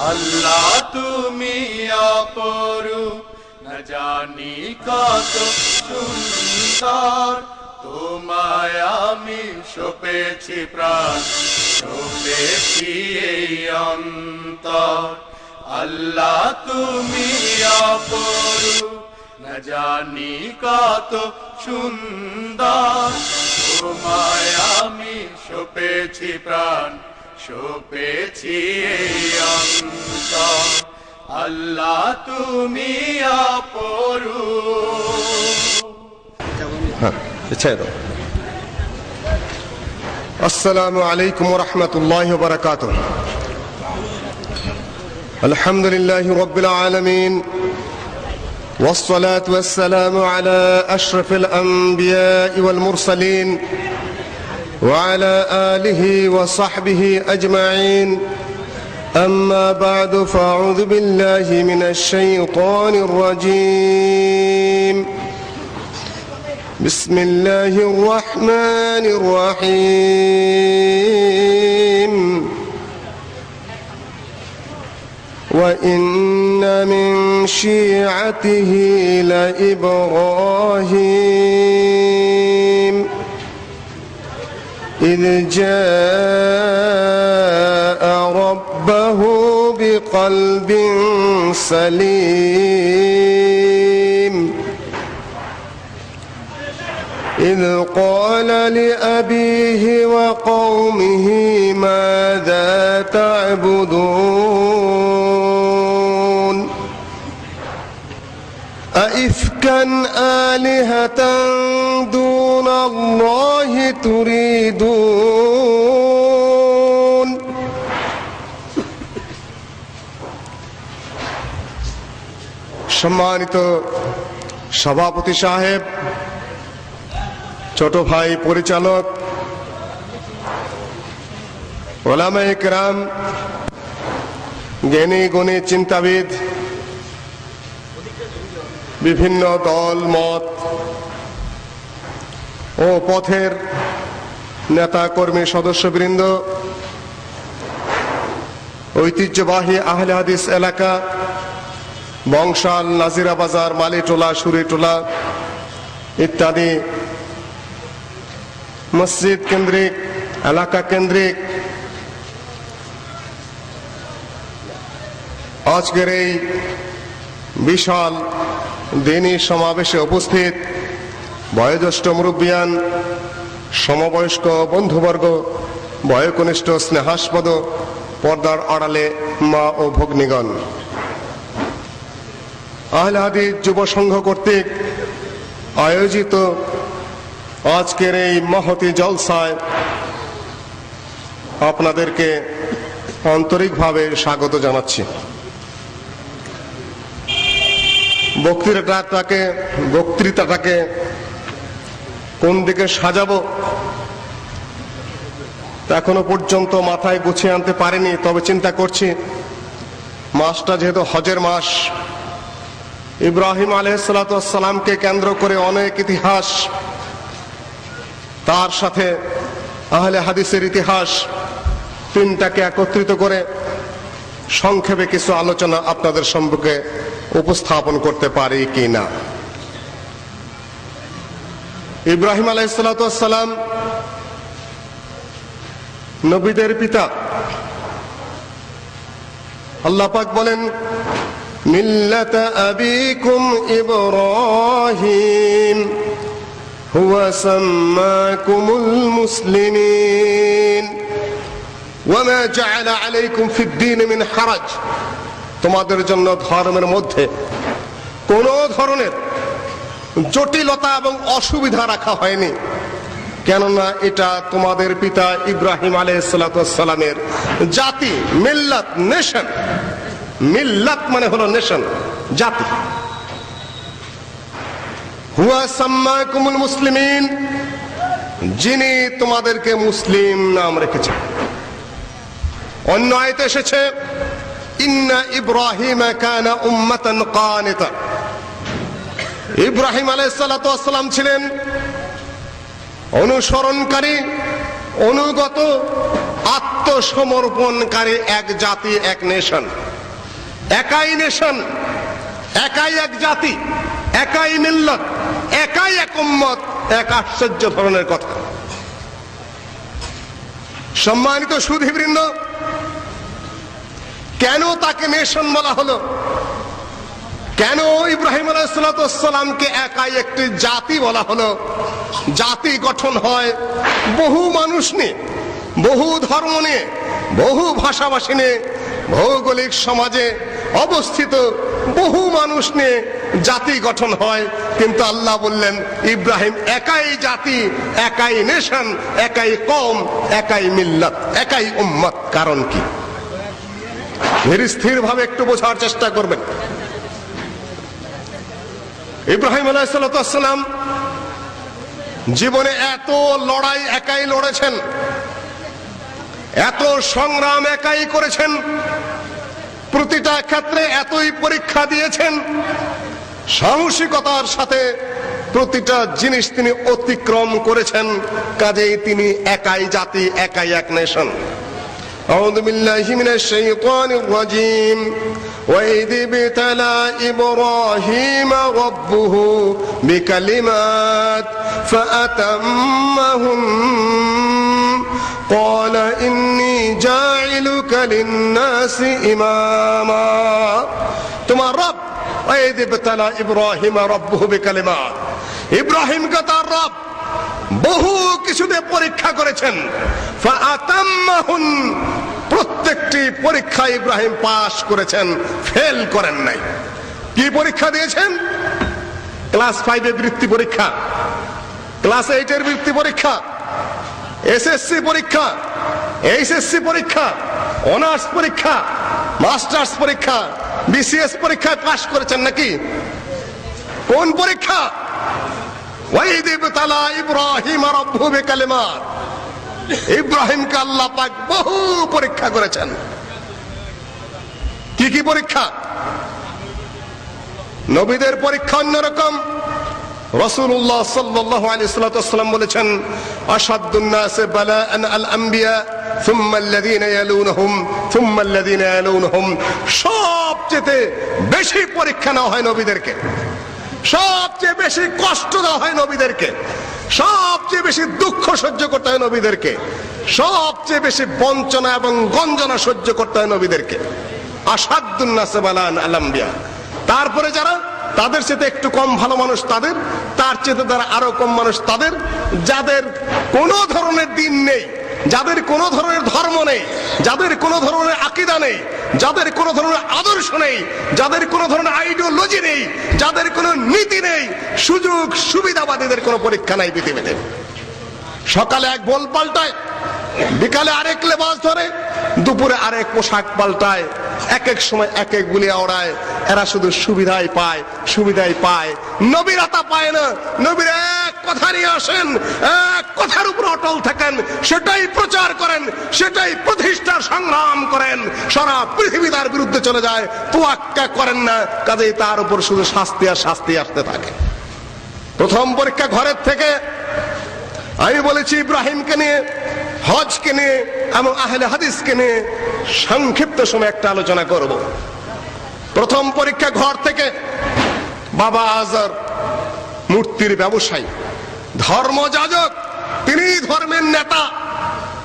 আল্লাহ তুমি অপরূপ, না জানি কত সুন্দর। তোমায় আমি সপেছি প্রাণ, সপেছি এই অন্তর। আল্লাহ তুমি অপরূপ, না জানি কত সুন্দর। তোমায় আমি সপেছি প্রাণ, সপেছি এই অন্তর। আল্লাহ তুমি অপরূপ। السلام عليكم ورحمة الله وبركاته. الحمد لله رب العالمين، والصلاة والسلام على أشرف الأنبياء والمرسلين وعلى آله وصحبه أجمعين. أما بعد، فأعوذ بالله من الشيطان الرجيم. بسم الله الرحمن الرحيم. وإن من شيعته لإبراهيم إذ جاء ربه بقلب سليم إذ قال لأبيه وقومه ماذا تعبدون أئفكا آلهة دون الله تريدون সম্মানিত সভাপতি সাহেব, ছোট ভাই পরিচালক, ওলামায়ে কেরাম, জ্ঞানী গুণী চিন্তাবিদ, বিভিন্ন দল মত ও পথের নেতা কর্মী সদস্যবৃন্দ, ঐতিহ্যবাহী আহলে হাদিস এলাকা বংশাল, নাজিরা বাজার, মালিটোলা, সুরিটোলা ইত্যাদি মসজিদ কেন্দ্রিক, এলাকা কেন্দ্রিক আজকের এই বিশাল দিনী সমাবেশে উপস্থিত বয়োজ্যেষ্ঠ মুরব্বিয়ান, সমবয়স্ক বন্ধুবর্গ, বয়োকনিষ্ঠ স্নেহাস্পদ পর্দার আড়ালে মা ও ভগ্নীগণ, আহলে হাদিস যুব সংঘ কর্তৃক আয়োজিত আজকের এই মহতি জলসায় আপনাদেরকে আন্তরিকভাবে স্বাগত জানাচ্ছি। বক্তৃতাটাকে কোন দিকে সাজাবো এখনো পর্যন্ত মাথায় গুছিয়ে আনতে পারিনি, তবে চিন্তা করছি মাসটা যেহেতু হজের মাস, ইব্রাহিম আলাইহিসসালামকে কেন্দ্র করে অনেক ইতিহাস, তার সাথে আহলে হাদিসের ইতিহাস, তিনটাকে একত্রিত করে সংক্ষেপে কিছু আলোচনা আপনাদের সম্মুখে উপস্থাপন করতে পারি কি না। ইব্রাহিম আলাইহিসসালাম নবীদের পিতা। আল্লাহ পাক বলেন, মিল্লাতা আবিকুম ইব্রাহিম হুয়া সাম্মাকুমুল মুসলিমিন ওয়া মা জাআলা আলাইকুম ফিদ-দীন মিন হারাজ। তোমাদের জন্য ধর্মের মধ্যে কোন ধরনের জটিলতা এবং অসুবিধা রাখা হয়নি, কেননা এটা তোমাদের পিতা ইব্রাহিম আলাইহিসসালামের জাতি, মিল্লাত, নেশন। মিল্লাত মানে হলো নেশন, জাতি। হুয়া সাম্মাকুমুল মুসলিমিন, যিনি তোমাদেরকে মুসলিম নাম রেখেছেন। অন্য আয়াতে এসেছে, ইন্না ইব্রাহিম কানা উম্মাতান কানিতা। ইব্রাহিম আলাইহিসসালাম ছিলেন অনুসরণকারী, অনুগত, আত্মসমর্পণকারী এক জাতি, এক নেশন, একাই নেশন, একাই এক জাতি, একাই মিল্লত, একাই এক উম্মত, এক আশ্চর্য ধরনের কথা। সম্মানিত সুধীবৃন্দ, কেন তাকে নেশন বলা হলো? কেন ইব্রাহিম আলাইহিসসালামকে একাই একটি জাতি বলা হলো? জাতি গঠন হয় বহু মানুষ নিয়ে, বহু ধর্ম নিয়ে, বহু ভাষাভাষী নিয়ে, ভৌগোলিক সমাজে অবস্থিত বহু মানুষ নিয়ে জাতি গঠন হয়। কিন্তু আল্লাহ বললেন ইব্রাহিম একাই জাতি, একাই নেশন, একাই কওম, একাই মিল্লাত, একাই উম্মত। কারণ কি? ধীর স্থির ভাবে একটু বোঝার চেষ্টা করবেন। ইব্রাহিম আলাইহিসসালাম জীবনে এত লড়াই একাই লড়েছেন, এত সংগ্রাম একাই করেছেন, প্রতিটা ক্ষেত্রে এতই পরীক্ষা দিয়েছেন, সাহসিকতার সাথে প্রতিটা জিনিস তিনি অতিক্রম করেছেন। কাজেই তিনি একাই জাতি, একাই এক নেশন। আউযু বিল্লাহি মিনাশ শাইতানির রাজীম। وَإِذِ ابْتَلَى إِبْرَاهِيمَ رَبُّهُ بِكَلِمَاتٍ فَأَتَمَّهُنَّ قَالَ إِنِّي جَاعِلُكَ لِلنَّاسِ إِمَامًا। তোমার রব وَإِذِ ابْتَلَى إِبْرَاهِيمَ رَبُّهُ بِكَلِمَاتٍ, ইব্রাহিমকে তার রব বহু কিছুতে পরীক্ষা করেছেন। ফাআতাম্মাহুন, প্রত্যেকটি পরীক্ষা ইব্রাহিম পাস করেছেন, ফেল করেন নাই। কি পরীক্ষা দিয়েছেন? ক্লাস 5 এর বৃত্তি পরীক্ষা, ক্লাস 8 এর বৃত্তি পরীক্ষা, এসএসসি পরীক্ষা, এইচএসসি পরীক্ষা, অনার্স পরীক্ষা, মাস্টার্স পরীক্ষা, বিসিএস পরীক্ষায় পাস করেছেন নাকি? কোন পরীক্ষা? وَإِذِ ابْتَلَى إِبْرَاهِيمَ رَبُّهُ بِكَلِمَاتٍ, ইব্রাহিমকে আল্লাহ পাক বহু পরীক্ষা করেছেন। কি কি পরীক্ষা? নবীদের পরীক্ষা অন্যরকম। রাসূলুল্লাহ সাল্লাল্লাহু আলাইহি ওয়াসাল্লাম বলেছেন, আশাদ্দুন নাসি বালাআন আল আম্বিয়া সুম্মা আল্লাযীনা ইয়ালুনহুম সুম্মা আল্লাযীনা ইয়ালুনহুম। সবচেয়ে বেশি পরীক্ষা নেওয়া হয় নবীদেরকে, সবচেয়ে বেশি কষ্ট দেওয়া হয় নবীদেরকে, সবচেয়ে বেশি দুঃখ সহ্য করতে হয় নবীদেরকে, সবচেয়ে বেশি বঞ্চনা এবং গঞ্জনা সহ্য করতে হয় নবীদেরকে। আশাদ্দুন নাসি বালাআন আল আম্বিয়া। তারপরে যারা তাদের চেয়ে একটু কম ভালো মানুষ তাদের, তার চেয়ে তারা আরো কম মানুষ তাদের, যাদের কোনো ধরনের দিন নেই, যাদের কোনো ধরনের ধর্ম নেই, যাদের কোনো ধরনের আকীদা নেই, যাদের কোনো ধরনের আদর্শ নেই, যাদের কোনো ধরনের আইডিওলজি নেই, যাদের কোনো নীতি নেই, সুযোগ সুবিধাবাদীদের কোনো পরীক্ষা নাই পৃথিবীতে। সকালে এক বল পাল্টায়, বিকালে আরেক লেবাস ধরে, দুপুরে আরেক পোশাক পাল্টায়, এক এক সময় এক এক গুলি ওড়ায়। এরা শুধু সুবিধাই পায়, সুবিধাই পায়, নবীরা তা পায় না। নবীরা এক কথা নিয়ে আসেন, এক কথার উপর অটল থাকেন, সেটাই প্রচার করেন, সেটাই প্রতিষ্ঠার সংগ্রাম করেন। সারা পৃথিবী তার বিরুদ্ধে চলে যায়, তোয়াক্কা করেন না। কাজেই তার উপর শুধু শাস্তি আর শাস্তি আসতে থাকে। প্রথম পরীক্ষা ঘরের থেকে। আমি বলেছি ইব্রাহিমকে নিয়ে, হজকে নিয়ে এবং আহলে হাদিসকে নিয়ে সংক্ষিপ্ত সময় একটা আলোচনা করব। প্রথম পরীক্ষা ঘর থেকে। বাবা আজর মূর্তির ব্যবসায়ী, ধর্মযাজক, তিনি ধর্মের নেতা,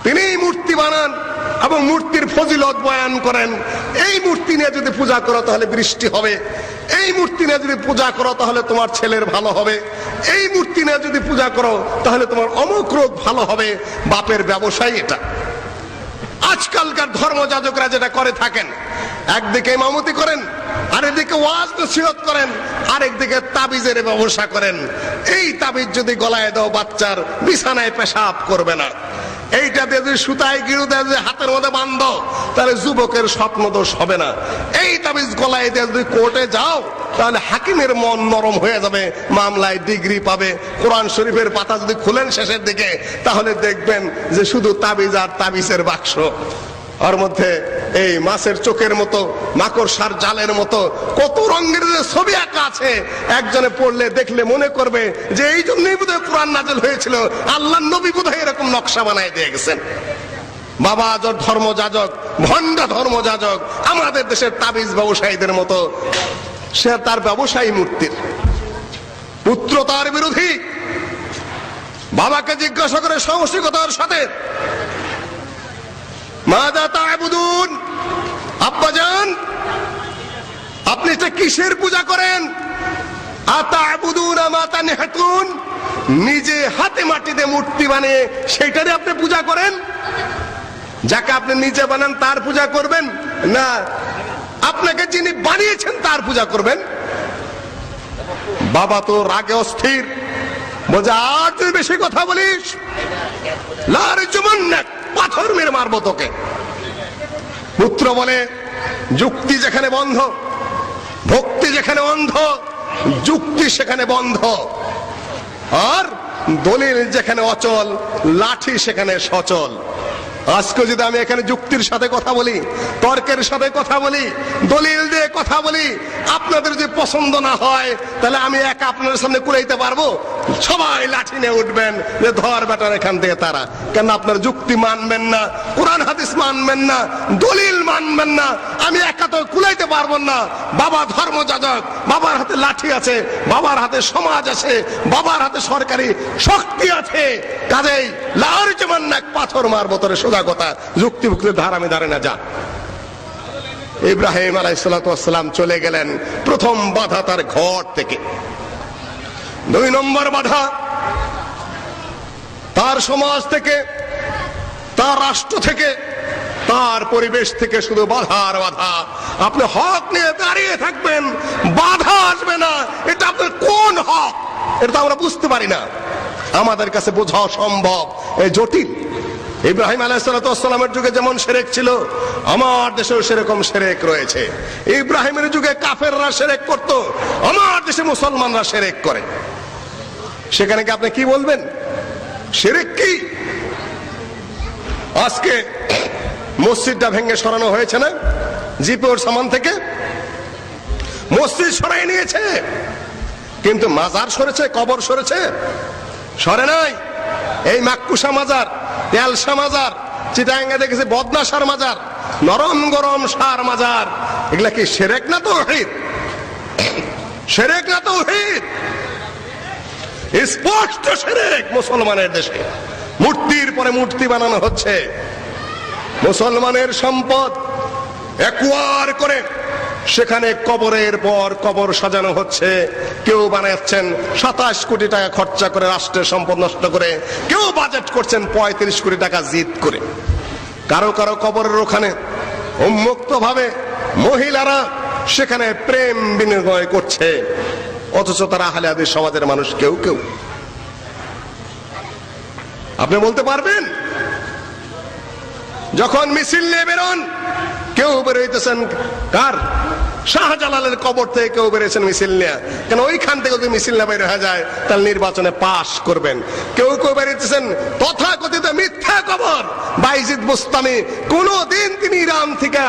তিনি মূর্তি বানান এবং মূর্তির ফজিলত বয়ান করেন। এই মূর্তি নিয়ে যদি পূজা করো তাহলে বৃষ্টি হবে, এই মূর্তি নিয়ে যদি পূজা করো তাহলে তোমার ছেলের ভালো হবে, এই মূর্তি নিয়ে যদি পূজা করো তাহলে তোমার অমুক রোগ ভালো হবে। বাপের ব্যবসায়ী এটা। আজকালকার ধর্মযাজকরা যেটা করে থাকেন, একদিকে ইমামতি করেন, আরেকদিকে ওয়াজ নসিহত করেন, আরেকদিকে তাবিজের ব্যবসা করেন। এই তাবিজ যদি গলায় দাও বাচ্চার বিছানায় পেশাব করবে না, এইটা দিয়ে যদি সুতায় গিরু দিয়ে যদি হাতের মধ্যে বাঁধো তাহলে যুবকের স্বপ্ন দোষ হবে না। এই তাবিজ গলায় দিয়ে যদি কোর্টে যাও তাহলে হাকিমের মন নরম হয়ে যাবে, মামলায় ডিগ্রি পাবে। কোরআন শরীফের পাতা যদি খুলেন শেষের দিকে তাহলে দেখবেন যে শুধু তাবিজ আর তাবিজের বাক্স, ওর মধ্যে এই মাছের চোখের মতো, মাকড়সার জালের মতো কত রঙের যে ছবি আঁকা আছে। একজনে পড়লে দেখলে মনে করবে যে এই জন্যই বোধহয় কোরআন নাযিল হয়েছিল, আল্লাহর নবী বোধহয় এরকম নকশা বানায় দিয়ে গেছেন। বাবা ধর্মযাজক, ভণ্ড ধর্মযাজক, আমাদের দেশের তাবিজ ব্যবসায়ীদের মতো সে তার ব্যবসায়ী মূর্তির পুত্র, তার বিরোধী। বাবাকে জিজ্ঞাসা করে সাহসিকতার সাথে, মাযা তা'বুদুন, আব্বাজান আপনি এটা কিসের পূজা করেন? আতা'বুদুনা মা তানহিতুন, নিজে হাতে মাটিতে মূর্তি বানিয়ে সেটারই আপনি পূজা করেন? যাকে আপনি নিজে বানান তার পূজা করবেন না আপনাকে যিনি বানিয়েছেন তার পূজা করবেন? বাবা তো রাগে অস্থির, বলছে আর তুই বেশি কথা বলিস লারজুমান্নাক, পাথর মেরে মারবো তোকে। পুত্র বলে, যুক্তি যেখানে বন্ধ, ভক্তি যেখানে অন্ধ, যুক্তি সেখানে বন্ধ, আর দলিল যেখানে অচল, লাঠি সেখানে সচল। আজকে যদি আমি এখানে যুক্তির সাথে কথা বলি, তর্কের সাথে কথা বলি, দলিল দিয়ে কথা বলি, আপনাদের যদি পছন্দ না হয় তাহলে আমি একা আপনাদের সামনে কুলাইতে পারবো? সবাই লাঠি নিয়ে উঠবেন যে ধর বেটার এখান থেকে তারা। কেন আপনার যুক্তি মানবেন না, কোরআন হাদিস মানবেন না, দলিল মানবেন না, আমি একা তো কুলাইতে পারবো না। বাবা ধর্মযাজক, বাবার হাতে লাঠি আছে, বাবার হাতে সমাজ আছে, বাবার হাতে সরকারি শক্তি আছে, কাজেই লারজুমান্নাক, পাথর মারবো তোরে। সোজা কথা, যুক্তি ভুক্তির ধার আমি ধারে না। যা। ইব্রাহিম আলাইহিস সালাতু ওয়াস সালাম চলে গেলেন প্রথম বাধা তার ঘর থেকে। 2 নম্বর বাধা তার সমাজ থেকে, তার রাষ্ট্র থেকে, তার পরিবেশ থেকে। শুধু বাধা আর বাধা। আপনি হক নিয়ে দাঁড়িয়ে থাকবেন, বাধা আসবে না। এটা আপনার কোন হক? এটা তো আমরা বুঝতে পারি না, আমাদের কাছে বোঝা সম্ভব, এই জটিল। ইব্রাহিম আলাইহিস সালাতু ওয়াস সালামের যুগে যেমন শিরক ছিল, আমার দেশেও সেরকম শিরক রয়েছে। ইব্রাহিমের যুগে কাফেররা শিরক করত, আমার দেশে মুসলমানরা শিরক করে। সেখানে কি আপনি কি বলবেন? শিরক কি? আজকে মসজিদটা ভেঙে সরানো হয়েছে না জিপিওর সামান থেকে? মসজিদ সরাই নিয়েছে, কিন্তু মাজার সরেছে, কবর সরেছে? সরে নাই। এই মাক্কুসা মাজার, তেলসা মাজার, চিটাঙ্গে দেখেছি বদনাসার মাজার, নরম গরম সার মাজার, এগুলা কি শিরক না তাওহীদ? শিরক না তাওহীদ? স্পষ্ট শিরক মুসলমানের দেশে। মূর্তির পরে মূর্তি বানানো হচ্ছে, মুসলমানের সম্পদ একোয়ার করে সেখানে কবরের পর কবর সাজানো হচ্ছে। কেউ বানাচ্ছেন 27 কোটি টাকা খরচা করে রাষ্ট্রের সম্পদ নষ্ট করে, কেউ বাজেট করছেন 35 কোটি টাকা জিত করে। কারো কারো কবরের ওখানে উন্মুক্ত ভাবে মহিলারা সেখানে প্রেম বিনিময় করছে, অথচ তারা আহলে হাদিস সমাজের মানুষ কেউ কেউ। আপনি বলতে পারবেন? যখন মিছিল নিয়ে বেরোন, কেউ বেরোইতেছেন কার? শাহজালালের কবর থেকে কেউ বেরিয়েছেন মিছিল নিয়ে। কেন ওইখান থেকে যদি মিছিল না বের হয়ে যায় তাহলে নির্বাচনে পাশ করবেন। কেউ কেউ বেরিয়েছেন তথাকথিত মিথ্যা কবর। বাইজিদ বুস্তামি কোনদিন তিনি ইরান থেকে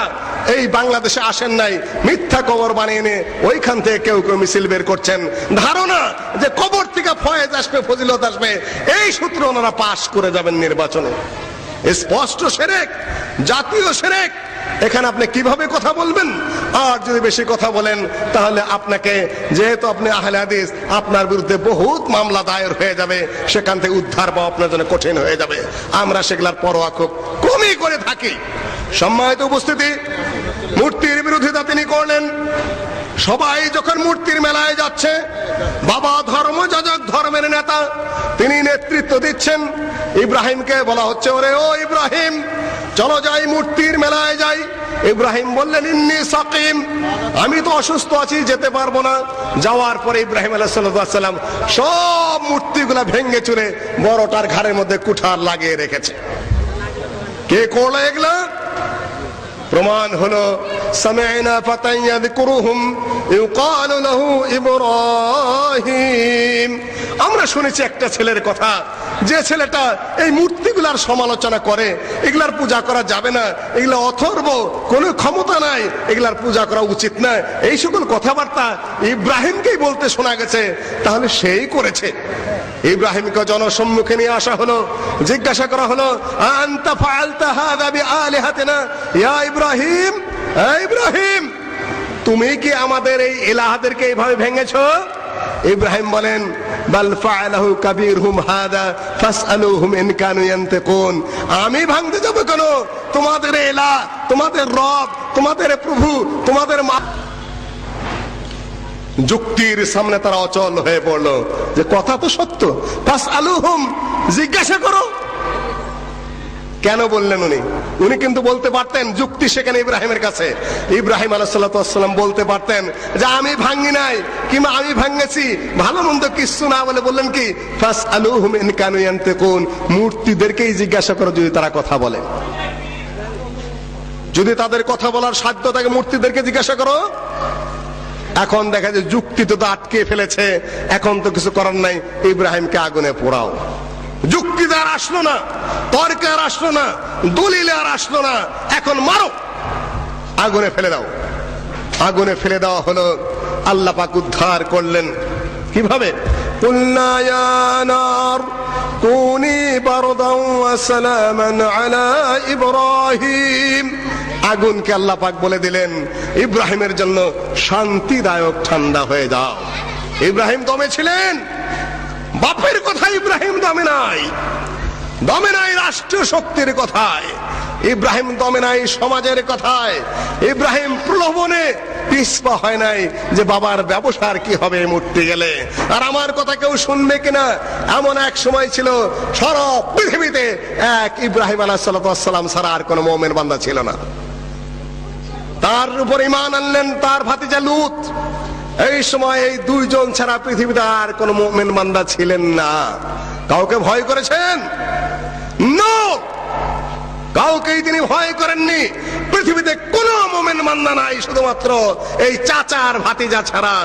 এই বাংলাদেশে আসেন নাই, মিথ্যা কবর বানিয়ে নিয়ে ওইখান থেকে কেউ কেউ মিছিল বের করছেন, ধারণা যে কবর থেকে ফয়েজ আসবে, ফজিলত আসবে, এই সূত্রে ওনারা পাশ করে যাবেন নির্বাচনে। স্পষ্ট শিরক, জাতীয় শিরক। এখানে আপনি কিভাবে কথা বলবেন? আর যদি বেশি কথা বলেন তাহলে আপনাকে, যেহেতু আপনি আহলে হাদিস, আপনার বিরুদ্ধে বহুত মামলা দায়ের হয়ে যাবে, সেখান থেকে উদ্ধার পাওয়া আপনার জন্য কঠিন হয়ে যাবে। আমরা সেগুলার পরোয়া খুব কমই করে থাকি। সম্মানিত উপস্থিতি, মূর্তির বিরোধিতা তিনি করলেন। সবাই যখন মূর্তির মেলায় যাচ্ছে, বাবা ধর্মযাজক, ধর্মের নেতা, তিনি নেতৃত্ব দিচ্ছেন। ইব্রাহিমকে বলা হচ্ছে, ওরে ও ইব্রাহিম, চলো যাই মূর্তির মেলায় যাই। ইব্রাহিম বললেন, ইন্নী সাকিম, আমি তো অসুস্থ আছি, যেতে পারবো না। যাওয়ার পরে ইব্রাহিম আলাইহিস সালাম সব মূর্তিগুলা ভেঙে চুরে বড়টার ঘাড়ের মধ্যে কুঠার লাগিয়ে রেখেছে। কে করলো এগুলা? প্রমাণ হলো সামি'না ফাতান ইয়াযকুরুহুম ইউকালু লাহু ইব্রাহিম। আমরা শুনেছি একটা ছেলের কথা, যে ছেলেটা এই মূর্তিগুলো এগুলার সমালোচনা করে, এগুলার পূজা করা যাবে না, এগুলা অথর্ব, কোনো ক্ষমতা নাই, এগুলার পূজা করা উচিত না, এই সকল কথাবার্তা ইব্রাহিমকেই বলতে শোনা গেছে। তাহলে সেই করেছে। ইব্রাহিমকে জনসম্মুখে নিয়ে আসা হলো, জিজ্ঞাসা করা হলো, আনতা ফাআলতা হাযা বিআলিহাতিনা ইয়া ইব্রাহিম, ইব্রাহিম তুমি কি আমাদের এই ইলাহদেরকে এইভাবে ভেঙেছো? ইব্রাহিম বলেন, বাল ফাআলাহু কাবীরহুম হাযা ফাসআলুহুম ইন কানু ইয়ানতিকুন। আমি ভাঙতে যাব কেন? তোমাদের ইলাহ, তোমাদের রব, তোমাদের প্রভু, তোমাদের মা। যুক্তির সামনে তারা অচল হয়ে পড়লো যে কথা তো সত্য, ফাসআলুহুম জিজ্ঞাসা করো। কেন বললেন উনি? উনি কিন্তু বলতে পারতেন, যুক্তি সেখানে ইব্রাহিমের কাছে। ইব্রাহিম আলাইহিস সালাম বলতে পারতেন যে আমি ভাঙি নাই কিংবা আমি ভাঙেছি, ভালো মন্দ কিছু না বলে বললেন কি, ফাসআলুহুম ইন কানু ইয়ানতিকুন, মূর্তিদেরকেই জিজ্ঞাসা করো যদি তারা কথা বলে। যদি তাদের কথা বলার সাধ্য থাকে মূর্তিদেরকে জিজ্ঞাসা করো। এখন দেখা যায় যুক্তি তো আটকে ফেলেছে, এখন তো কিছু করার নাই, ইব্রাহিমকে আগুনে পোড়াও। যুক্তি আর আসলো না, তর্ক আর আসলো না, দলিল আর আসলো না, এখন মারো, আগুনে ফেলে দাও। আগুনে ফেলে দেওয়া হলো। আল্লাহ পাক উদ্ধার করলেন কিভাবে? কুলনা ইয়া নার কুনি বারদান ওয়া সালামান আলা ইব্রাহিম। আগুনকে আল্লাহ পাক বলে দিলেন, ইব্রাহিমের জন্য শান্তিদায়ক ঠান্ডা হয়ে যাও। ইব্রাহিম দমে ছিলেন, বাপের কথা ইব্রাহিম দমে নাই, দমে নাই রাষ্ট্রীয় শক্তির কথায়, ইব্রাহিম দমে নাই সমাজের কথায়, ইব্রাহিম প্রলোভনে পিছপা হয় নাই যে বাবার ব্যবসার কি হবে মরতে গেলে, আর আমার কথা কেউ শুনবে কিনা। এমন এক সময় ছিল সারা পৃথিবীতে এক ইব্রাহিম আলাইহিস সালাম ছাড়া আর কোন মুমিন বান্দা ছিল না। তার উপর ঈমান আনলেন তার ভাতিজা লূত। এই সময় এই দুইজন ছাড়া পৃথিবীতে আর কোন মুমিন বান্দা ছিলেন না। কাউকে ভয় করেছেন? নো, কাউকেই তিনি ভয় করেননি। পৃথিবীতে কোন মুমিন বান্দা নাই শুধুমাত্র এই চাচার ভাতিজা ছাড়া,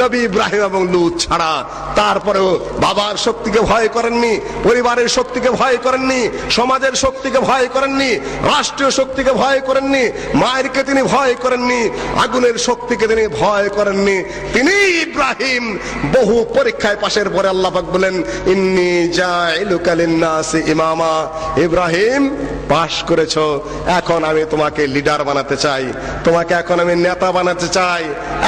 নবী ইব্রাহিম এবং লূত ছাড়া। তারপরেও বাবার শক্তিকে ভয় করেননি, পরিবারের শক্তিকে ভয় করেননি, সমাজের শক্তিকে ভয় করেননি, রাষ্ট্রীয় শক্তিকে ভয় করেননি, মায়েরকে তিনি ভয় করেননি, আগুনের শক্তিকে তিনি ভয় করেননি। তিনি ইব্রাহিম বহু পরীক্ষায় পাশের পরে আল্লাহ পাক বলেন, ইন্নী জাইলুকা লিন-নাসি ইমামা। ইব্রাহিম পাশ করেছো, এখন আমি তোমাকে লিডার বানাতে চাই, তোমাকে এখন আমি নেতা বানাতে চাই,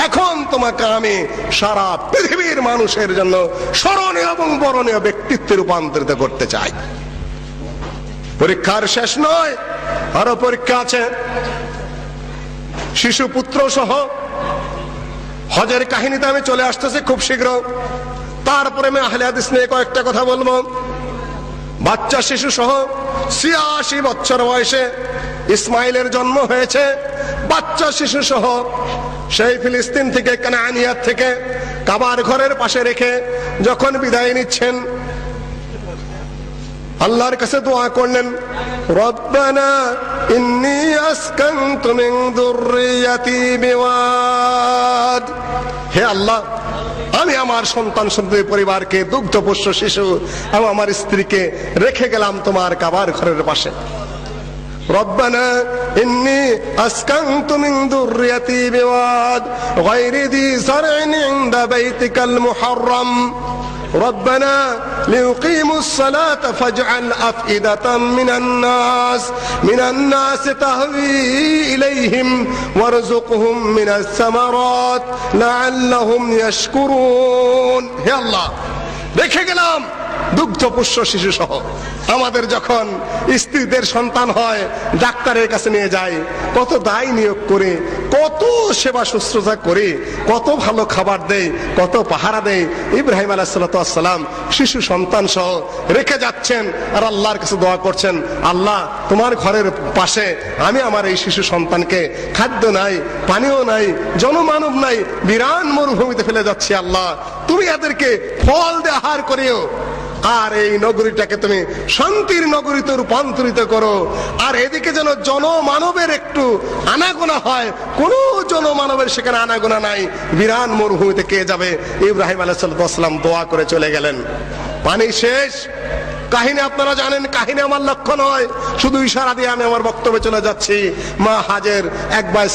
এখন তোমাকে আমি সারা পৃথিবীর মানুষের জন্য স্মরণীয় এবং বরণীয় ব্যক্তিত্বে রূপান্তরিত করতে চাই। পরীক্ষার শেষ নয়, আরো পরীক্ষা আছে। শিশু পুত্র সহ হজের কাহিনীতে আমি চলে আসতেছি খুব শীঘ্র। তারপরে আমি আহলে হাদিস নিয়ে কয়েকটা কথা বলবো। বাচ্চা শিশু সহ ৮৬ বছর বয়সে ইসমাইলের জন্ম হয়েছে। বাচ্চা শিশু সহ সেই ফিলিস্তিন থেকে, কানানিয়াত থেকে কাবার ঘরের পাশে রেখে যখন বিদায় নিচ্ছেন, আল্লাহর কাছে দোয়া করলেন, রব্বানা ইন্নী আসকানতু মিন যুররিয়াতি বিওয়াদ। হে আল্লাহ, আমি আমার সন্তান সন্ততি পরিবারকে, দুগ্ধপোষ্য শিশু এবং আমার স্ত্রীকে রেখে গেলাম তোমার কাবার ঘরের পাশে। রব্বানা ইন্নী আসকানতু মিন যুররিয়াতি বিওয়াদ গায়রি যী যার'ইন ইনদা বাইতিকাল মুহাররাম ربنا ليقيموا الصلاة فاجعل أفئدة من الناس تهوي إليهم وارزقهم من الثمرات لعلهم يشكرون। হে আল্লাহ, রেখে গেলাম দুগ্ধপুষ্য শিশু সহ। আমাদের যখন স্ত্রীদের সন্তান হয়, ডাক্তারের কাছে নিয়ে যায়, কত দায় নিয়োগ করে, কত সেবা শুশ্রূষা করে, কত ভালো খাবার দেয়, কত পাহারা দেয়। ইব্রাহিম আলাইহিস সালাম শিশু সন্তান সহ রেখে যাচ্ছেন আর আল্লাহর কাছে দোয়া করছেন, আল্লাহ তোমার ঘরের পাশে আমি আমার এই শিশু সন্তানকে, খাদ্য নাই, পানীয় নাই, জনমানব নাই, বিরান মরুভূমিতে ফেলে যাচ্ছি, আল্লাহ তুমি এদেরকে ফল দিয়ে আহার করিও, আর এই নগরীটাকে তুমি শান্তির নগরীতে রূপান্তরিত করো। আর এদিকে যেন জনমানবের একটু আনাগোনা হয়, কোন জনমানবের সেখানে আনাগোনা নাই, বিরান মরুভূমিতে কে যাবে। ইব্রাহিম আলাইহিস সালাম দোয়া করে চলে গেলেন। পানি শেষ, কাহিনী আপনারা জানেন, কাহিনী আমার লক্ষ্য নয়, শুধু ইশারা দিয়ে আমি আমার বক্তব্যে চলে যাচ্ছি। মা হাজের একবার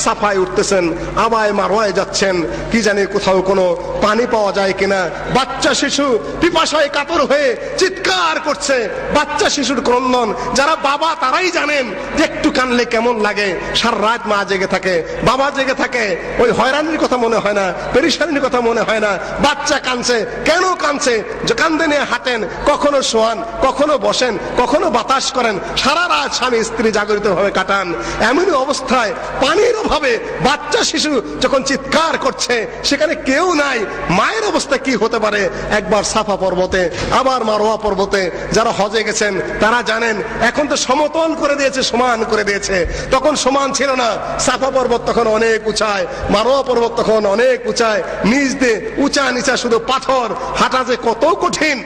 সাফায় উঠতেছেন, আবার মারওয়ায় যাচ্ছেন, কি জানি কোথাও কোনো পানি পাওয়া যায় কিনা। বাচ্চা শিশু পিপাসায় কাতর হয়ে চিৎকার করছে, বাচ্চা শিশুর ক্রন্দন। যারা বাবা তারাই জানেন যে একটু কানলে কেমন লাগে। সারা রাত মা জেগে থাকে, বাবা জেগে থাকে, ওই হয়রানির কথা মনে হয় না, পেরেশানির কথা মনে হয় না। বাচ্চা কাঁদছে, কেন কাঁদছে? যে কান্দে নিয়ে হাঁটেন, কখনো শোয়ান, কখনো বসেন, কখনো বাতাস করেন, সারা রাত স্বামী স্ত্রী জাগরিত ভাবে কাটান। এমন অবস্থায় পানির অভাবে বাচ্চা শিশু যখন চিৎকার করছে, সেখানে কেউ নাই, মায়ের অবস্থা কি হতে পারে? একবার সাফা পর্বতে, আবার মারওয়া পর্বতে। যারা হজে গেছেন তারা জানেন, এখন তো সমতল করে দিয়েছে, সমান করে দিয়েছে। তখন সমান ছিল না, সাফা পর্বত তখন অনেক উঁচায়, মারওয়া পর্বত তখন অনেক উঁচায়, নিচ দিয়ে উঁচা নিচা শুধু পাথর, হাঁটা যে কত কঠিন।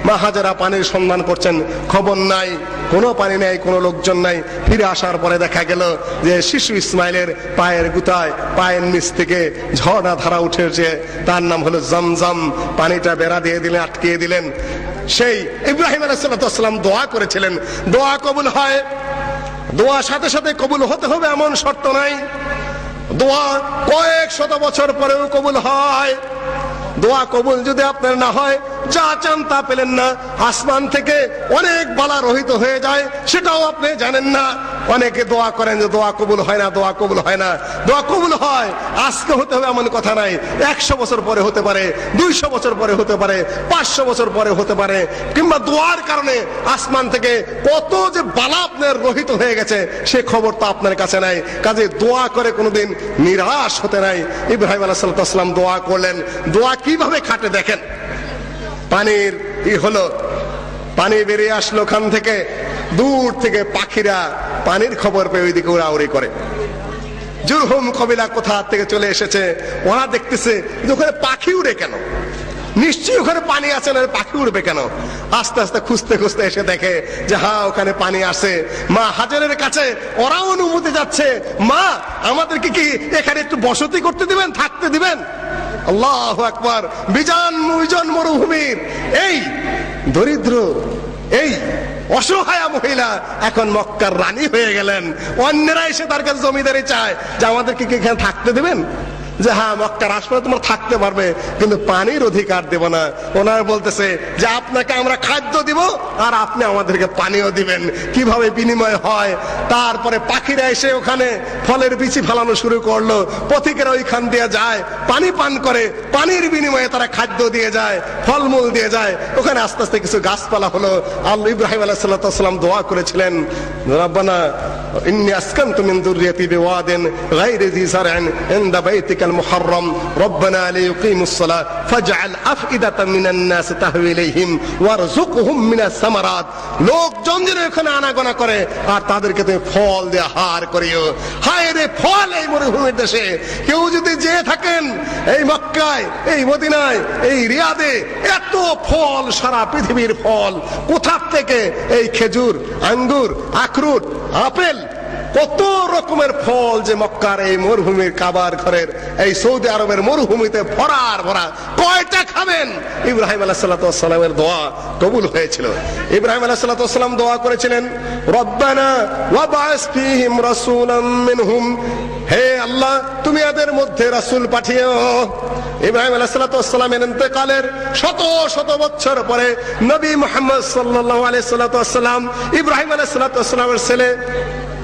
মা হাজেরা পানির সন্ধান করছেন, খবর নাই, কোনো পানি নাই, কোনো লোকজন নাই। ফিরে আসার পরে দেখা গেল যে শিশু ইসমাইলের পায়ের গুতায়, পায়ের নিচ থেকে ঝর্ণা ধারা উঠেছে, তার নাম হলো জমজম। পানিটা বেড়া দিয়ে দিলেন, আটকিয়ে দিলেন। সেই ইব্রাহিম আলাইহিস সালাম দোয়া করেছিলেন, দোয়া কবুল হয়। দোয়া সাথে সাথে কবুল হতে হবে এমন শর্ত নাই, দোয়া কয়েক শত বছর পরেও কবুল হয়। দোয়া কবুল যদি আপনার না হয়, যা চান তা পেলেন না, আসমান থেকে অনেক বালা রহিত হয়ে যায়, সেটাও আপনি জানেন না। অনেকে দোয়া করেন যে দোয়া কবুল হয় না, দোয়া কবুল হয় না। দোয়া কবুল হয়, আজকে হতে হবে এমন কথা নাই। 100 বছর পরে হতে পারে, 200 বছর পরে হতে পারে, 500 বছর পরে হতে পারে, কিংবা দোয়ার কারণে আসমান থেকে কত যে বালা আপনার রহিত হয়ে গেছে, সে খবর তো আপনার কাছে নাই। কাজে দোয়া করে কোনোদিন নিরাশ হতে নাই। ইব্রাহিম আলাইহিস সালাম দোয়া করলেন। দোয়া কিভাবে খাটে দেখেন। পানির হলো, পানি বেরিয়ে আসলো ওখান থেকে, দূর থেকে পাখিরা পানির খবর পেয়ে ওইদিকে উড়াউড়ি করে। জুরহুম কবিলা কোথা থেকে চলে এসেছে, ওরা দেখতেছে ওখানে পাখি উড়ে কেন, নিশ্চয়ই ওখানে পানি আছে না, পাখি উড়বে কেন? আস্তে আস্তে খুঁজতে খুঁজতে এসে দেখে যে হ্যাঁ, ওখানে পানি আছে। মা হাজারের কাছে ওরাও অনুমতি যাচ্ছে, মা আমাদেরকে কি এখানে একটু বসতি করতে দিবেন, থাকতে দিবেন? আল্লাহু আকবার। বিজন মরুভূমির এই দরিদ্র, এই অসহায় মহিলা এখন মক্কার রানী হয়ে গেলেন। অন্যরা এসে তার কাছে জমিদারি চায় যে আমাদেরকে কি এখানে থাকতে দিবেন? যে হ্যাঁ, মক্কার আশপাশে তোমরা থাকতে পারবে, কিন্তু পানির অধিকার দেব না। ওনারা বলতেছে যে আপনাকে আমরা খাদ্য দিব আর আপনি আমাদেরকে পানিও দিবেন। কিভাবে বিনিময় হয়? তারপরে পাখিরা এসে ওখানে ফলের বিচি ফেলানো শুরু করলো, পথিকেরা ওইখান দিয়ে যায়, পানি পান করে, পানির বিনিময়ে তারা খাদ্য দিয়ে যায়, ফলমূল দিয়ে যায়। ওখানে আস্তে আস্তে কিছু গাছপালা হলো। আল্লাহ ইব্রাহিম আলাইহিস সালাম দোয়া করেছিলেন, রব্বানা ইন্নী আসকানতু মিন যুররিয়াতি বিওয়াদিন গায়রি যি যার'ইন ইনদা বাইতিকাল মুহাররম রব্বানা লিয়ুকিমুস সালাহ ফাজআল আফইদাতাম মিনান নাস তাহওয়ি ইলাইহিম ওয়ারযুকহুম মিনাস সামারাত। লোকজন যেন এখানে আনাগোনা করে আর তাদেরকে তুমি ফল দিয়ে আহার করিও। হায় রে, ফল এই মরুভূমির দেশে কেউ যদি যেয়ে থাকেন, এই মক্কায়, এই মদিনায়, এই রিয়াদে, এত ফল, সারা পৃথিবীর ফল কোথা থেকে? এই খেজুর, আঙ্গুর, আখরুট, আপেল, কত রকমের ফল যে মক্কার এই মরুভূমির কাবার ঘরের এই সৌদি আরবের মরুভূমিতে ভরার ভরা। কয়টা খাবেন? ইব্রাহিম আলাইহিস সালামের দোয়া কবুল হয়েছিল। ইব্রাহিম আলাইহিস সালাম দোয়া করেছিলেন, রব্বানা ওয়াবআস ফীহিম রাসূলাম মিনহুম, হে আল্লাহ তুমি এদের মধ্যে রাসূল পাঠিও। ইব্রাহিম আলাইহিস সালামের ইন্তেকালের শত শত বছর পরে নবী মুহাম্মদ সাল্লাল্লাহু আলাইহি সাল্লাম ইব্রাহিম আলাইহিস সালামের ছেলে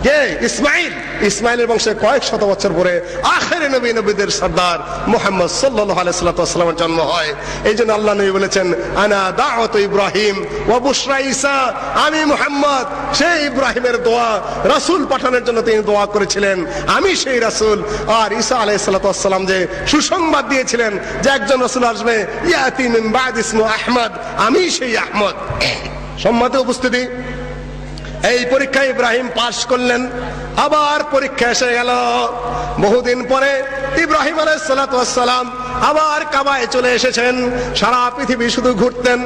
কে? ইসমাইল। ইসমাইলের বংশে কয়েক শত বছর পরে আখেরে নবী, নবীদের সর্দার মুহাম্মদ সাল্লাল্লাহু আলাইহি সাল্লামের জন্ম হয়। এই জন্য আল্লাহ নবী বলেছেন, আনা দাওয়াতু ইব্রাহিম ওয়া বুশরা ঈসা, আমি মুহাম্মদ সেই ইব্রাহিমের দোয়া, রাসূল পাঠানোর জন্য তিনি দোয়া করেছিলেন, আমি সেই রাসূল। আর ঈসা আলাইহিস সালাম যে সুসংবাদ দিয়েছিলেন যে একজন রাসূল আসবে, ইয়াতি মিন বাদ ইসমু আহমদ, আমি সেই আহমদ। সম্মানিত উপস্থিতি, এই পরীক্ষায় ইব্রাহিম পাশ করলেন। আবার পরীক্ষা এসে গেল। বহুদিন পরে ইব্রাহিম আলাইহিস সালাতু ওয়াস সালাম আবার কাবায় চলে এসেছেন। সারা পৃথিবী শুধু ঘুরতেন।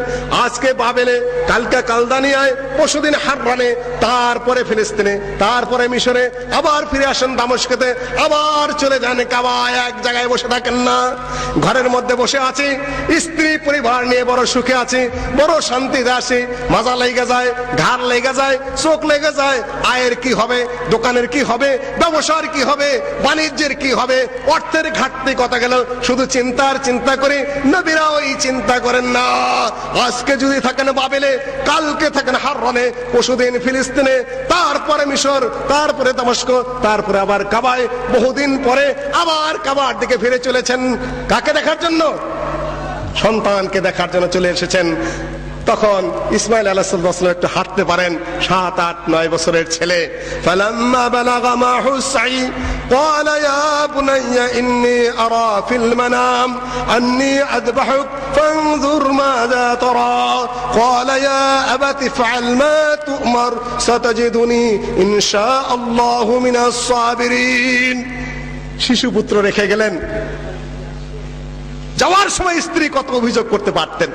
আজকে বাবেলে, কালকে কালদানিয়ায়, পরশুদিন হাররানে, তারপরে ফিলিস্তিনে, তারপরে মিশরে, আবার ফিরে আসেন দামেস্কেতে, আবার চলে যান কাবায়। এক জায়গায় বসে থাকেন না। ঘরের মধ্যে বসে আছি, স্ত্রী পরিবার নিয়ে বড় সুখে আছি, বড় শান্তিতে আছি। মাজা লেগে যায়, ঘাড় লেগে যায়, চোখ লেগে যায়। আয়ের কি হবে, দোকানের কি হবে, ব্যবসার কি হবে, বাণিজ্যের কি হবে, অর্থের ঘাটতি কথা গেল, শুধু চিন্তা করে। নবীরাও এই চিন্তা করেন না। আজকে যদি থাকেন বাবেলে, কালকে থাকেন হাররানে, পরশুদিন ফিলিস্তিনে, তারপরে মিশর, তারপরে দামেস্ক, তারপরে আবার কাবায়। বহুদিন পরে আবার কাবার দিকে ফিরে চলেছেন। কাকে দেখার জন্য? সন্তানকে দেখার জন্য চলে এসেছেন। তখন ইসমাইল আলাইহিস সালাম একটু হাঁটতে পারেন, 7, 8, 9 বছরের ছেলে। ফালাম্মা বালাগা মাহু সাই قال يا بني إني أرى في المنام أني أذبحك فانظر ماذا ترى قال يا أبت افعل ما تؤمر ستجدني إن شاء الله من الصابرين। শিশু পুত্র রেখে গেলেন। যাওয়ার সময় স্ত্রী কত অভিযোগ করতে পারতেন।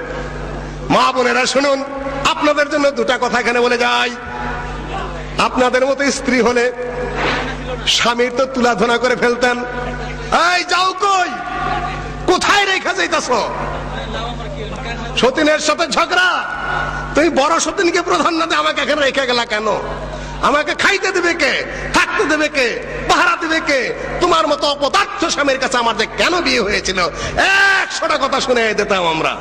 মা বোনেরা শুনুন, আপনাদের জন্য দুটা কথা এখানে বলে যাই। আপনাদের মতো স্ত্রী হলে স্বামীর তো তুলাধনা করে ফেলতেন। এই যাও কই, কোথায় রেখে যাইতাছ? সতীনের সাথে ঝগড়া, তুমি বড় সতীনকে প্রাধান্য দিয়ে আমাকে এখানে রেখে গেলা কেন? আমাকে খাইতে দেবে কে, থাকতে দেবে কে, পাহারা দেবে কে? তোমার মতো অপদার্থ স্বামীর কাছে আমার যে কেন বিয়ে হয়েছিল, 100টা কথা শুনে দিতাম আমরা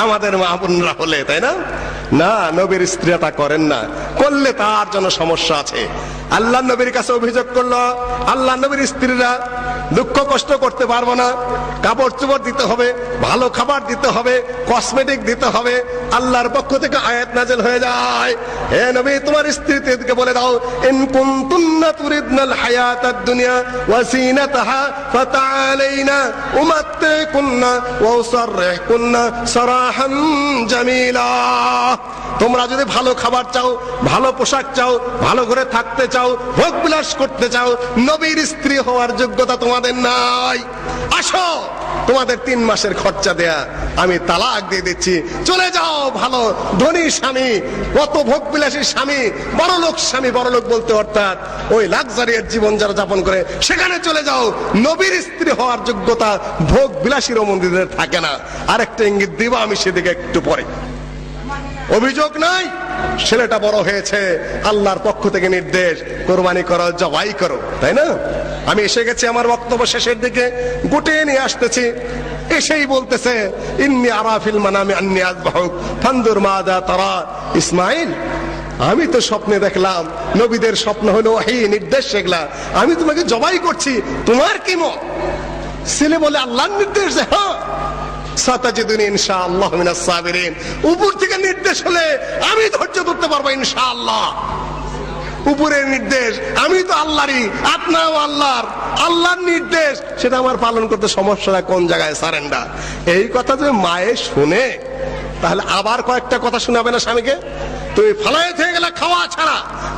আমাদের মা বোনরা হলে, তাই না? না, নবীর স্ত্রীরা তা করেন না। করলে তার জন্য সমস্যা আছে। আল্লাহ নবীর কাছে অভিযোগ করলো, আল্লাহ নবীর স্ত্রীরা দুঃখ কষ্ট করতে পারবো না, কাপড় চোপড় দিতে হবে, ভালো খাবার দিতে হবে, কসমেটিক দিতে হবে। আল্লাহর পক্ষ থেকে আয়াত নাযিল হয়ে যায়, হে নবী তোমার স্ত্রীদেরকে বলে দাও, ইন কুনতুন্না তুরিদনাল হায়াতাদ দুনিয়া ওয়া জিনাতাহা ফাতাআলাইনা উমাত্তিকুন্না ওয়া উসাররিহুকুন্না সারাহান জামিলা। তোমরা যদি ভালো খাবার চাও, ভালো পোশাক চাও, ভালো ঘরে থাকতে চাও, ভোগ বিলাস করতে চাও, নবীর স্ত্রী হওয়ার যোগ্যতা তোমাদের নাই। আসো, তোমাদের 3 মাসের খরচা দেয়া আমি তালাক দিয়ে দিচ্ছি, চলে যাও। ভালো ধনী স্বামী, কত ভোগ বিলাসী স্বামী, বড়লোক স্বামী, বড়লোক বলতে অর্থাৎ ওই লাক্সারিয়ার জীবন যারা যাপন করে, সেখানে চলে যাও। নবীর স্ত্রী হওয়ার যোগ্যতা ভোগ বিলাসীর মন্দিরের থাকে না। আরেকটা ইঙ্গিত দিব আমি সেদিকে একটু পরে। অভিযোগ নাই, ছেলেটা বড় হয়েছে, আল্লাহর পক্ষ থেকে নির্দেশ, কোরবানি করো, জবাই করো, তাই না? আমি এসে গেছি আমার বক্তব্য শেষের দিকে, গুটিয়ে নিয়ে আসতেছি। এসেই বলতেছে, ইন্নী আরা ফিল মানামি আন্নী আযবাহুক ফানজুর মাযা তারা। ইসমাইল, আমি তো স্বপ্নে দেখলাম, নবীদের স্বপ্ন হলো ওহী, নির্দেশ সেগুলা, আমি তোমাকে জবাই করছি, তোমার কি মত? ছেলে বলে, আল্লাহর নির্দেশ। হ্যাঁ, সাতাজিদুনি ইনশাআল্লাহ মিনাস সাবিরিন। উপর থেকে নির্দেশ হলে আমি ধৈর্য ধরতে পারবো ইনশাআল্লাহ। উপরের নির্দেশ, আমি তো আল্লাহরই, আপনাও আল্লাহর। আল্লাহর নির্দেশ, সেটা আমার পালন করতে সমস্যা কোন জায়গায়? সারেন্ডার। এই কথা যদি মায়ে শুনে, তাহলে আবার কয়েকটা কথা শোনাবে না স্বামীকে? তুই ফালাই থেকে গেলে খাওয়া ছাড়া,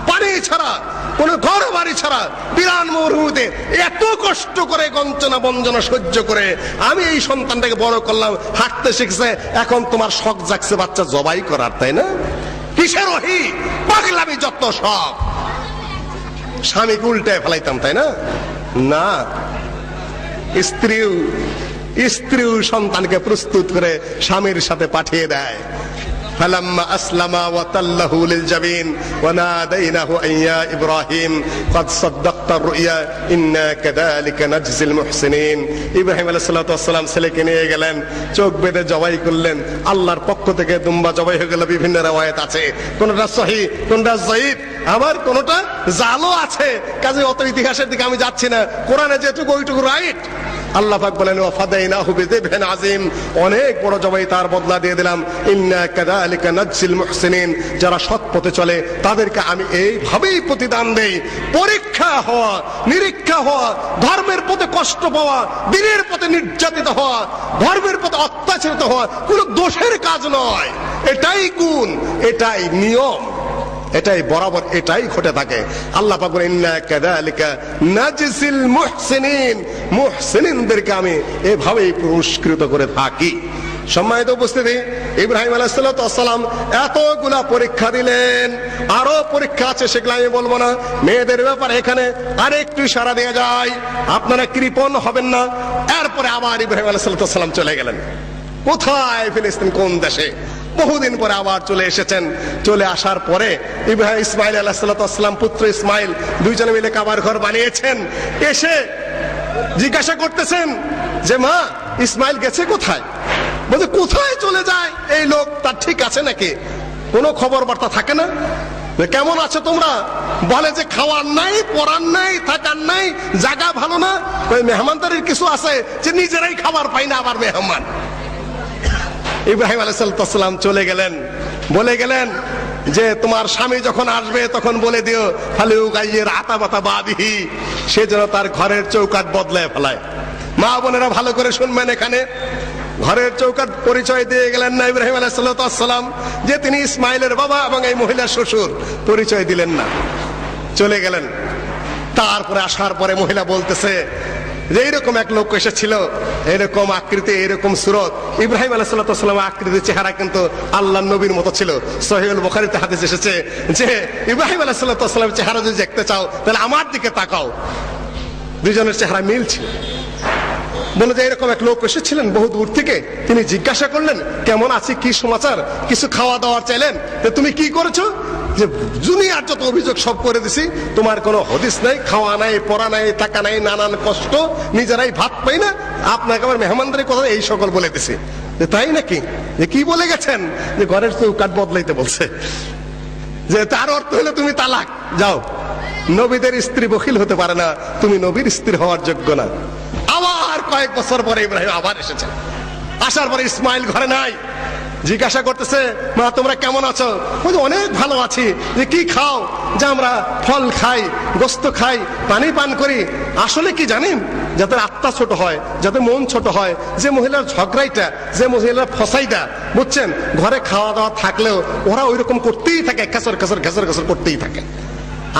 পানি ছাড়া, কোন ঘর বাড়ি ছাড়া, বিরান মরুভূমিতে এত কষ্ট করে গঞ্চনা বঞ্চনা সহ্য করে আমি এই সন্তানটাকে বড় করলাম, হাঁটতে শিখছে, এখন তোমার শখ জাগছে বাচ্চা জবাই করার, তাই না? কিসের ওহী, পাগলামি যত সব। স্বামীকে উল্টায় ফেলাইতাম, তাই না? না, স্ত্রীও সন্তানকে প্রস্তুত করে স্বামীর সাথে পাঠিয়ে দেয়। فلما أسلم وتله للجبين وناديناه أن يا إبراهيم قد صدقت الرؤيا إنا كذلك نجزي المحسنين। ইব্রাহিম আলাইহিস সালাতু ওয়াস সালাম ছেলেকে নিয়ে গেলেন, চোখ বেঁধে জবাই করলেন। আল্লাহর পক্ষ থেকে দুম্বা জবাই হয়ে গেল। বিভিন্ন riwayat আছে, কোনটা সহিহ, কোনটা যায়ীফ, আবার কোনটা জালও আছে। কাজে অত ইতিহাসের দিকে আমি যাচ্ছি না, কোরআনে যেটুকু ওইটুকু রাইট। আল্লাহ পাক বলেন, ওয়াফাদাইনাহু বিযিবহিন আযীম, অনেক বড় জবাই তার বদলা দিয়ে দিলাম। ইন্না কাযালিকা নাজজিল মুহসিনিন, যারা সৎ পথে চলে তাদেরকে আমি এইভাবেই প্রতিদান দেই। পরীক্ষা হওয়া, নিরীক্ষা হওয়া, ধর্মের পথে কষ্ট পাওয়া, দিনের পথে নির্যাতিত হওয়া, ধর্মের পথে অত্যাচারিত হওয়া কোনো দোষের কাজ নয়। এটাই গুণ, এটাই নিয়ম। এটাই বরাবর এটাই ঘটে থাকে। আল্লাহ পাক বলেন ইন্না কাযালিকা নাজসিল মুহসিনিন, মুহসিনিনদেরকে আমি এভাবেই পুরস্কৃত করে থাকি। সম্মানিত উপস্থিতি, ইব্রাহিম আলাইহিস সালাম এতগুলা পরীক্ষা দিলেন, আরো পরীক্ষা আছে, সেগুলো আমি বলবো না। মেয়েদের ব্যাপারে এখানে আরেকটু ইশারা দেয়া যায়, আপনারা কৃপণ হবেন না। এরপরে আবার ইব্রাহিম আলাইহিস সালাম চলে গেলেন কোথায়? ফিলিস্তিন, কোন দেশে? বহুদিন পরে আবার চলে এসেছেন। চলে আসার পরে ইব্রাহিম ইসমাইল আলাইহিস সালাম, পুত্র ইসমাইল, দুইজনে মিলে কাবার ঘর বানিয়েছেন। এসে জিজ্ঞাসা করতেছেন যে মা, ইসমাইল গেছে কোথায়? বলছে কোথায় চলে যায় এই লোক, তার ঠিক আছে নাকি? কোনো খবর বার্তা থাকে না। কেমন আছো তোমরা? বলে যে খাওয়ার নাই, পরার নাই, থাকার নাই, জায়গা ভালো না। ওই মেহমানদারির কিছু আছে যে নিজেরাই খাবার পাই না, আবার মেহমান। ইব্রাহিম আলাইহিস সালাম চলে গেলেন, বলে গেলেন যে তোমার স্বামী যখন আসবে তখন বলে দিও ফালিউ গাইয়ের আতা বাতা বাবিহি, সে যেন তার ঘরের চৌকাঠ বদলায় ফেলায়। মা বোনেরা ভালো করে শুনবেন, এখানে ঘরের চৌকাঠ পরিচয় দিয়ে গেলেন না ইব্রাহিম আলাইহিস সালাম যে তিনি ইসমাইলের বাবা এবং এই মহিলার শ্বশুর, পরিচয় দিলেন না, চলে গেলেন। তারপরে আসার পরে মহিলা বলতেছে যে এইরকম এক লোক এসেছিল, এরকম আকৃতি, এরকম সুরত। ইব্রাহিম আলাইহিস সালাম আকৃতি, চেহারা কিন্তু আল্লাহর নবীর মতো ছিল। সহিহুল বুখারীতে হাদিস এসেছে যে ইব্রাহিম আলাইহিস সালামের চেহারা যদি দেখতে চাও তাহলে আমার দিকে তাকাও। দুইজনের চেহারা মিল ছিল। বলে যে এরকম এক লোক এসেছিলেন বহু দূর থেকে, তিনি জিজ্ঞাসা করলেন কেমন আছি, কি সমাচার, কিছু খাওয়া দাওয়ার চাইলেন। তুমি কি করেছো? যে দুনিয়ার যত অভিযোগ সব করে দিছি, তোমার কোনো হদিস নাই, খাওয়া নাই, পড়া নাই, টাকা নাই, নানান কষ্ট, নিজেরাই ভাত পাই না, আপনাকে আমার মেহমানদারি কথা এই সকল বলে দিছি। তাই নাকি? যে কি বলে গেছেন? যে ঘরের চৌকাঠ বদলাইতে বলছে। যে তার অর্থ হলো তুমি তালাক, যাও। নবীদের স্ত্রী বখিল হতে পারে না, তুমি নবীর স্ত্রী হওয়ার যোগ্য না। আবার কয়েক বছর পরে ইব্রাহিম আবার এসেছেন। আসার পরে ইসমাইল ঘরে নাই। জিজ্ঞাসা করতেছে মা তোমরা কেমন আছো? বলছে অনেক ভালো আছি। যে কি খাও? যে আমরা ফল খাই, গোস্ত খাই, পানি পান করি। আসলে কি জানেন, যাতে আত্মা ছোট হয়, যাতে মন ছোট হয়, যে মহিলার ঝগড়াইটা, যে মহিলার ফসাইটা, বুঝছেন, ঘরে খাওয়া দাওয়া থাকলেও ওরা ওই রকম করতেই থাকে, খেসর খেসর খেসর খেসর করতেই থাকে।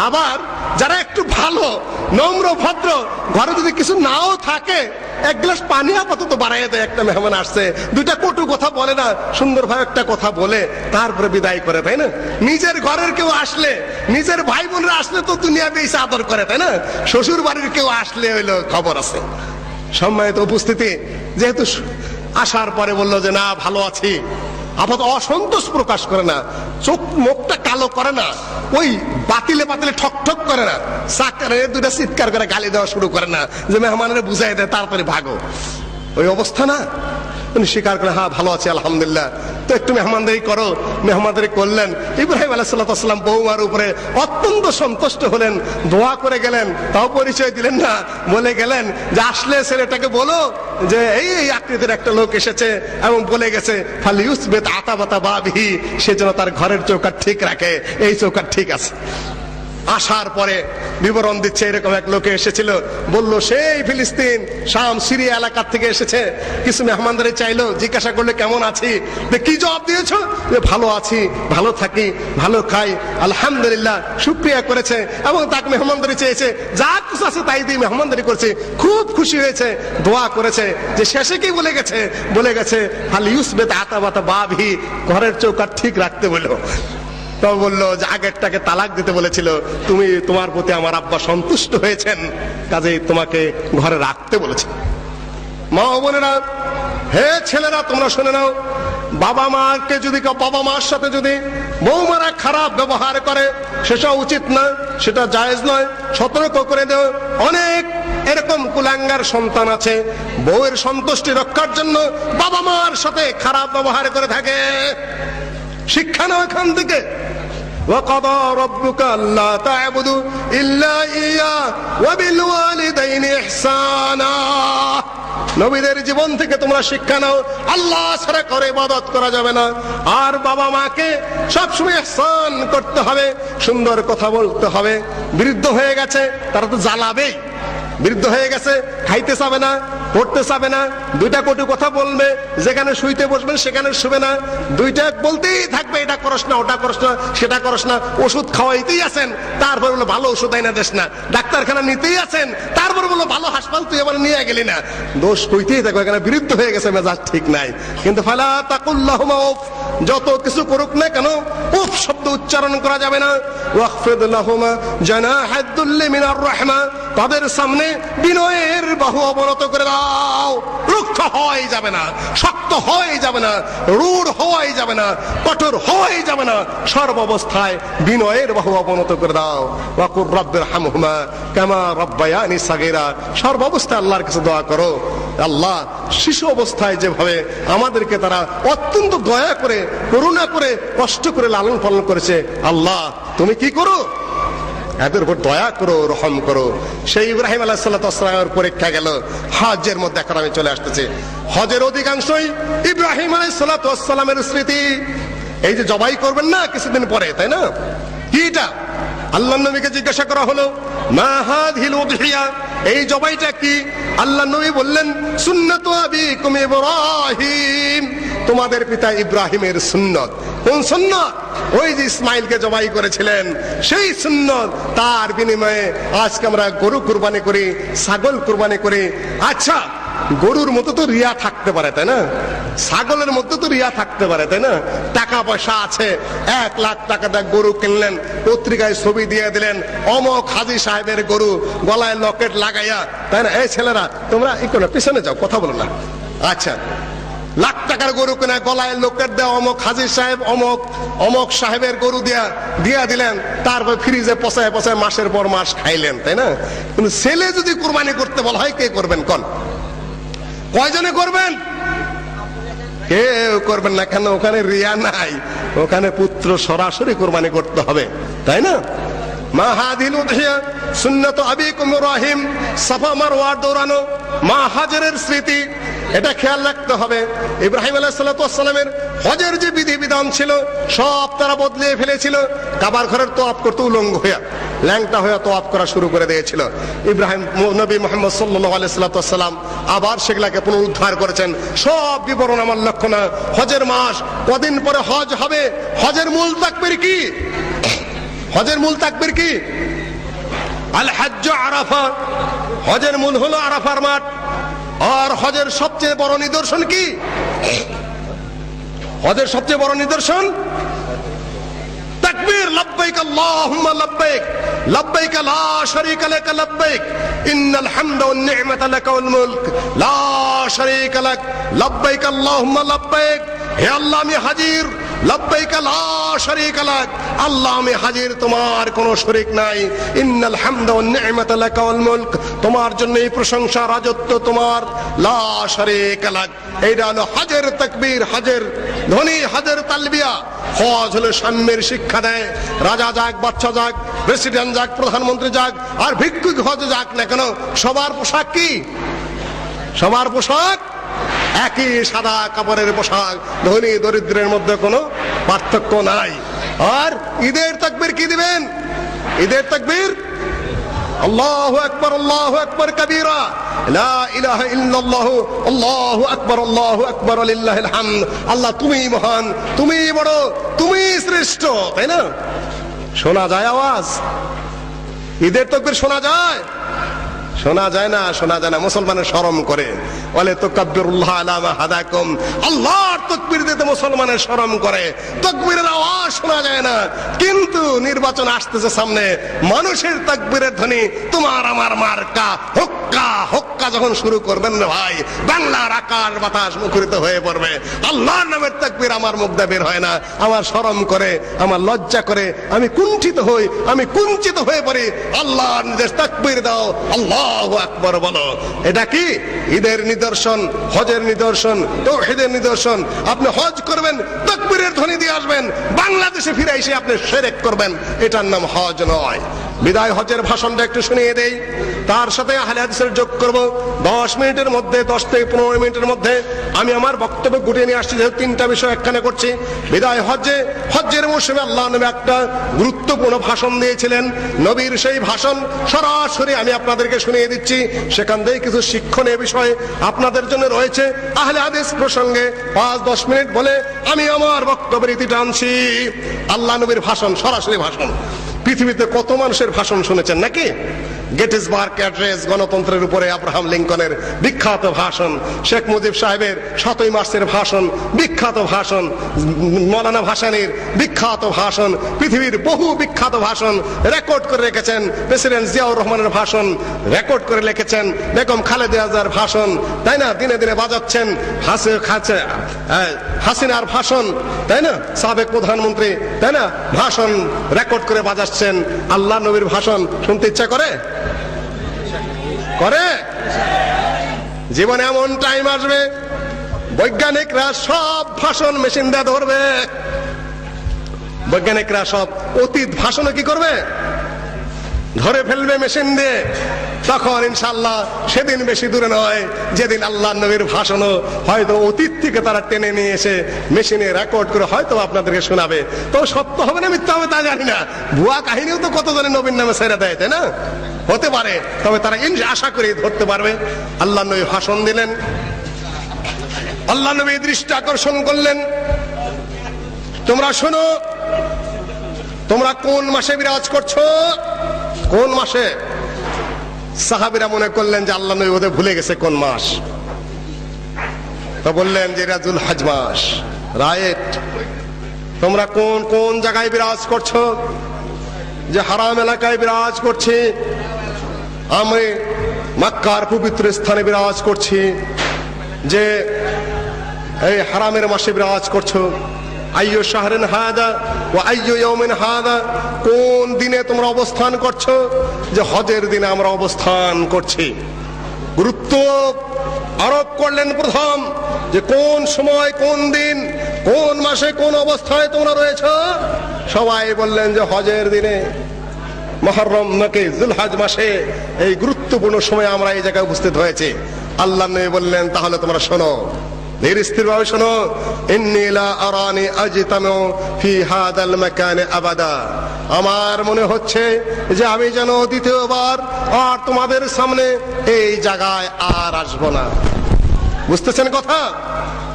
আবার যারা একটু ভালো, নম্র, ভদ্র, ঘরে যদি কিছু নাও থাকে, এক গ্লাস পানি আপাতত বাড়াইয়া দেয়। একটা মেহমান আসছে, দুইটা কটু কথা বলে না, সুন্দরভাবে একটা কথা বলে তারপরে বিদায় করে, তাই না? নিজের ঘরের কেউ আসলে, নিজের ভাই বোনরা আসলে তো দুনিয়া বেশি আদর করে, তাই না? শ্বশুর বাড়ির কেউ আসলে হইলো খবর আছে। সম্মানিত উপস্থিতি, যেহেতু আসার পরে বললো যে না ভালো আছি, আপাতত অসন্তোষ প্রকাশ করে না, চোখ মুখটা কালো করে না, ওই বাতিলে বাতিলে ঠক ঠক করে না, চাকরে দুইটা চিৎকার করে গালি দেওয়া শুরু করে না যে মেহমানের বুঝাই দেয় তাড়াতাড়ি ভাগো, ওই অবস্থা না। উনি স্বীকার করে হ্যাঁ ভালো আছে আলহামদুলিল্লাহ, তো একটু মেহমানদারি করো। মেহমানদারি করলেন। ইব্রাহিম আলাইহিস সালাম বৌমার উপরে অত্যন্ত সন্তুষ্ট হলেন, দোয়া করে গেলেন, তাও পরিচয় দিলেন না, বলে গেলেন যে আসলে ছেলেটাকে বলো যে এই আকৃতির একটা লোক এসেছে এবং বলে গেছে ফালিউসবিত আতাবাতা বাবিহি, সে যেন তার ঘরের চৌকাঠ ঠিক রাখে, এই চৌকাঠ ঠিক আছে। আসার পরে বিবরণ দিচ্ছে এরকম এক লোকে এসেছিল, বলল সেই ফিলিস্তিন, শাম, সিরিয়া এলাকার থেকে এসেছে, কিছু মেহমানদারি চাইলো, জিজ্ঞাসা করলে কেমন আছি, কি জবাব দিয়েছো? যে ভালো আছি, ভালো থাকি, ভালো খাই, আলহামদুলিল্লাহ, শুকরিয়া করেছে এবং তাকে মেহমানদারি চেয়েছে, যা কিছু আছে তাই দিয়ে মেহমানদারি করছে, খুব খুশি হয়েছে, দোয়া করেছে। যে শেষে কি বলে গেছে? বলে গেছে ফালিউসবিত আতাবাতা বাবিহি, ঘরের চৌকাঠ ঠিক রাখতে বললো। তো বললো যে আগেরটাকে তালাক দিতে বলেছিল, তুমি, তোমার প্রতি আমার আব্বা সন্তুষ্ট হয়েছেন, কাজেই তোমাকে ঘরে রাখতে বলেছে। মা বোনেরা, হে ছেলেরা, তোমরা শুনে নাও, বাবা মাকে যদি, বাবা মার সাথে যদি বৌমারা খারাপ ব্যবহার করে, সেটা উচিত না, সেটা জায়েজ নয়। সতর্ক করে দেও, অনেক এরকম কুলাঙ্গার সন্তান আছে, বউয়ের সন্তুষ্টি রক্ষার জন্য বাবা মার সাথে খারাপ ব্যবহার করে থাকে। শিক্ষা নাও এখান থেকে। وَقَضَى رَبُّكَ أَلَّا تَعْبُدُوا إِلَّا إِيَّاهُ وَبِالْوَالِدَيْنِ إِحْسَانًا। নবীদের জীবন থেকে তোমরা শিক্ষা নাও, আল্লাহ ছাড়া করে ইবাদত করা যাবে না, আর বাবা মাকে সবসময় ইহসান করতে হবে, সুন্দর কথা বলতে হবে। বৃদ্ধ হয়ে গেছে, তারা তো জ্বালাবেই, বৃদ্ধ হয়ে গেছে, খাইতে চাবে না, পড়তে চাবে না, দুইটা কটু কথা বলবে, যেখানে শুইতে বসবেন সেখানে শুবে না, দুইটা বলতেই থাকবে এটা করস না, ওটা করস না, সেটা করস না। ওষুধ খাওয়াইতেই আছেন, তারপর বলো ভালো ওষুধ আইনা দেশ না। ডাক্তারখানা নিতেই আছেন, তারপর বলো ভালো হাসপাতাল তুই আবার নিয়ে গেলি না। দোষ কইতেই থাকবে, এখানে বৃদ্ধ হয়ে গেছে, মেজাজ ঠিক নাই। কিন্তু ফালা তাকুল্লাহুমা উফ, যত কিছু করুক না কেন উফ শব্দ উচ্চারণ করা যাবে না। ওয়াখফিদ লাহুমা জানাহাদ দুল্লি মিনার রাহমা, তাদের সামনে বিনয়ের বাহু অবনত করে দাও। রুক্ষ হওয়াই যাবে না, শক্ত হওয়াই যাবে না, রূঢ় হওয়াই যাবে না, কঠোর হওয়াই যাবে না, সর্বাবস্থায় বিনয়ের বাহু অবনত করে দাও। ওয়াকুর রাব্বিরহামহুমা কামা রাব্বায়ানি সাগীরা, সর্বাবস্থায় আল্লাহর কাছে দোয়া করো, আল্লাহ শিশু অবস্থায় যেভাবে আমাদেরকে তারা অত্যন্ত দয়া করে, করুণা করে, কষ্ট করে লালন পালন করেছে, আল্লাহ তুমি কি করো, এদের উপর দয়া করো, রহম করো। সেই ইব্রাহিম আলাইহিস সালামের পরীক্ষা গেল হজের মধ্যে। এখন আমি চলে আসতেছি, হজের অধিকাংশই ইব্রাহিম আলাইহিস সালামের স্মৃতি। এই যে জবাই করবেন না কিছুদিন পরে, তাই না, কি এটা? আল্লাহর নবীকে জিজ্ঞাসা করা হলো, মা হাযিহিল উযহিয়া, এই জবাইটা কি? আল্লাহর নবী বললেন, সুন্নাতু আবিকুম ইব্রাহিম, তোমাদের পিতা ইব্রাহিমের সুন্নত। কোন সুন্নত? ওই যে ইসমাইলকে জবাই করেছিলেন সেই সুন্নত। তার বিনিময়ে আজকে আমরা গরু কুরবানি করি, ছাগল কুরবানি করি। আচ্ছা, গরুর মতো তো রিয়া থাকতে পারে, তাই না? ছাগলের মধ্যে তো রিয়া থাকতে পারে, তাই না? টাকা পয়সা আছে, 1 লাখ টাকা দিয়ে গরু কিনলেন, পত্রিকায় ছবি দিয়ে দিলেন, অমক হাজী সাহেবের গরু, গলায় লকেট লাগাইয়া, তাই না? এই ছেলেরা তোমরা একটু না পিছনে যাও, কথা বলো না। আচ্ছা, লাখ টাকার গরু কিনা, গলায় লকেট দেওয়া, অমক হাজী সাহেব, অমক সাহেবের গরু দিয়া দিলেন, তারপর ফ্রিজে পচায় পচায় মাসের পর মাস খাইলেন, তাই না? কিন্তু ছেলে যদি কুরবানি করতে বলা হয়, কে করবেন? কোন কয়জনে করবেন? কেউ করবেন না। কেন? ওখানে রিয়া নাই, ওখানে পুত্র সরাসরি কুরবানি করতে হবে, তাই না? মা হাযিহিল উযহিয়া সুন্নাতু আবিকুম ইব্রাহিম, সাফা মারওয়া দৌড়ানো, মা হাজরের স্মৃতি, এটা খেয়াল রাখতে হবে। ইব্রাহিম আলাইহিস সালামের হজের যে বিধি বিধান ছিল সব তারা বদলে ফেলেছিল। কাবার ঘরের তওয়াফ করতে উলঙ্গ হয়ে, ল্যাংটা হয়ে তওয়াফ করা শুরু করে দিয়েছিল। ইব্রাহিম নবী মুহাম্মদ সাল্লাল্লাহু আলাইহি সাল্লাম আবার সেগুলাকে পুনরুদ্ধার করেছেন। সব বিবরণ আমার লক্ষ্য না। হজের মাস, কদিন পরে হজ হবে, হজের মূল তাকবীর কি? হজের মূল তাকবীর কি? আল হজ্জ আরাফা, হজের মূল হলো আরাফার মাঠ। আর হজের সবচেয়ে বড় নিদর্শন কি? হজের সবচেয়ে বড় নিদর্শন তাকবীর, লব্বাইক আল্লাহুম্মা লব্বাইক, লব্বাইক লা শারীকা লাক লব্বাইক, ইন্নাল হামদা ওয়ান নি'মাতা লাকা ওয়াল মুলক লা শারীকা লাক, লব্বাইক আল্লাহুম্মা লব্বাইক, হে আল্লাহ আমি হাজির, লব্বাইক লা শারীকা লাক, আল্লাহ আমি হাজির, তোমার কোনো শরীক নাই, ইন্নাল হামদা ওয়ান নি'মাতা লাকা ওয়াল মুলক, তোমার জন্য এই প্রশংসা, রাজত্ব তোমার, লা শারীকা লাক। এইটা হলো হজের তাকবীর, হজের ধ্বনি, হজের তালবিয়া। হজ হলো সাম্যের শিক্ষা দেয়। রাজা যাক, বাদশা যাক, প্রেসিডেন্ট যাক, প্রধানমন্ত্রী যাক, আর ভিক্ষুক হজ যাক না কেন, সবার পোশাক কি? সবার পোশাক একই, সাদা কাপড়ের পোশাক। ধনী দরিদ্রের মধ্যে কোনো পার্থক্য নাই। আর ঈদের তাকবীর কি দিবেন? ঈদের তাকবীর আল্লাহু আকবার, আল্লাহু আকবার কাবীরা, লা ইলাহা ইল্লাল্লাহু, আল্লাহু আকবার, আল্লাহু আকবার, লিল্লাহিল হামদ। আল্লাহ তুমি মহান, তুমি বড়, তুমি শ্রেষ্ঠ, তাই না? শোনা যায় আওয়াজ? ঈদের তাকবীর শোনা যায়? শোনা যায় না, শোনা যায় না। মুসলমানের শরম করে, বলে তাকবীরুল্লাহ আলা মা হাদাকুম, আল্লাহর তাকবীর দিতে মুসলমানের শরম করে। তাকবীরের আওয়াজ শোনা যায় না। কিন্তু নির্বাচন আসতেছে সামনে, মানুষের তাকবীরের ধ্বনি তোমার আমার মার্কা, হুক্কা হুক্কা যখন শুরু করবেন না ভাই, বাংলার আকাশ বাতাস মুখরিত হয়ে পড়বে। আল্লাহর নামের তাকবীর আমার মুখ দিয়ে বের হয় না, আমার শরম করে, আমার লজ্জা করে, আমি কুণ্ঠিত হই, আমি কুঞ্চিত হয়ে পড়ি। আল্লাহর নির্দেশ, তাকবীর দাও, আল্লাহু আকবার বলো। এটা কি? ঈদের নিদর্শন, হজের নিদর্শন, তাওহীদের নিদর্শন। আপনি হজ করবেন, তাকবীরের ধ্বনি দিয়ে আসবেন, বাংলাদেশে ফিরে এসে আপনি শিরক করবেন, এটার নাম হজ নয়। বিদায় হজের ভাষণটা একটু শুনিয়ে দেই, তার সাথে আহলে হাদিসের যোগ করব। 10 মিনিটের মধ্যে, 10 থেকে 15 মিনিটের মধ্যে আমি আমার বক্তব্য গুটিয়ে নিয়ে আসছি, যেহেতু 3টা বিষয় একখানে করছি। বিদায় হজ্জের মৌসুমে আল্লাহ নবী একটা গুরুত্বপূর্ণ ভাষণ দিয়েছিলেন। নবীর সেই ভাষণ সরাসরি আমি আপনাদেরকে শুনিয়ে দিচ্ছি, সেখান থেকে কিছু শিক্ষণীয় বিষয় আপনাদের জন্য রয়েছে। আহলে হাদিস প্রসঙ্গে 5-10 মিনিট বলে আমি আমার বক্তব্যের ইতি টানছি। আল্লাহ নবীর ভাষণ, সরাসরি ভাষণ। পৃথিবীতে কত মানুষের ভাষণ শুনেছেন নাকি? গেটিসবার্গ অ্যাড্রেস, গণতন্ত্রের উপরে আব্রাহাম লিঙ্কনের বিখ্যাত ভাষণ, শেখ মুজিব সাহেবের 7ই মার্চের ভাষণ, বিখ্যাত ভাষণ, মৌলানা ভাসানীর বিখ্যাত ভাষণ, পৃথিবীর বহু বিখ্যাত ভাষণ রেকর্ড করে রেখেছেন। প্রেসিডেন্ট জিয়াউর রহমানের ভাষণ রেকর্ড করে লিখেছেন। বেগম খালেদা জিয়ার ভাষণ, তাই না, দিনে দিনে বাজাচ্ছেন। হাসিনার ভাষণ, তাই না, সাবেক প্রধানমন্ত্রী, তাই না, ভাষণ রেকর্ড করে বাজাচ্ছেন। আল্লাহ নবীর ভাষণ শুনতে ইচ্ছা করে? জীবনে এমন টাইম আসবে বৈজ্ঞানিকরা সব ভাষণ মেশিন দিয়ে ধরবে। বৈজ্ঞানিকরা সব অতীত ভাষণও কি করবে? ধরে ফেলবে মেশিন দিয়ে। তখন ইনশাআল্লাহ সেদিন বেশি দূরে নয় যেদিন আল্লাহ নবীর ভাষণও হয়তো অতীত থেকে তারা টেনে নিয়ে এসে মেশিনে রেকর্ড করে হয়তো আপনাদেরকে শোনাবে। তো সত্য হবে না মিথ্যা হবে তা জানি না, ভুয়া কাহিনীও তো কতজনে নবীর নামে ছেড়ে দেয়, তাই না? হতে পারে, তবে তারা আশা করে ধরতে পারবে। আল্লাহ নবী ভাষণ দিলেন, আল্লাহ নবী দৃষ্টি আকর্ষণ করলেন, তোমরা শোনো, তোমরা কোন মাসে বিরাজ করছো? কোন মাসে? সাহাবীরা মনে করলেন যে আল্লাহ নবী ওদের ভুলে গেছে কোন মাস। তো বললেন যে এটা যুলহজ মাস। রাইট, তোমরা কোন কোন জায়গায় বিরাজ করছো? যে হারাম এলাকায় বিরাজ করছি, আমি মক্কার পবিত্র স্থানে বিরাজ করছি। যে এই হারামের মাসে বিরাজ করছো। আইয়ু শাহরিন হাদা ওয়া আইয়ু ইয়াউমিন হাদা, কোন দিনে তোমরা অবস্থান করছো? যে হজের দিনে আমরা অবস্থান করছি। গুরুত্ব আরোপ করলেন প্রথম, যে কোন সময়, কোন দিন, কোন মাসে, কোন অবস্থায় তোমরা রয়েছো। সবাই বললেন যে হজের দিনে, মুহররম নাকি যুলহজ মাসে, এই গুরুত্বপূর্ণ সময় আমরা এই জায়গায় উপস্থিত হয়েছে। আল্লাহ নবী বললেন তাহলে তোমরা শোনো, ধীর স্থির ভাবে শোনো। ইন্নী লা আরানি আজতামু ফি হাদাল মাকানে আবাদা, আমার মনে হচ্ছে যে আমি যেন দ্বিতীয়বার আর তোমাদের সামনে এই জায়গায় আর আসবো না। বুঝতেছেন কথা?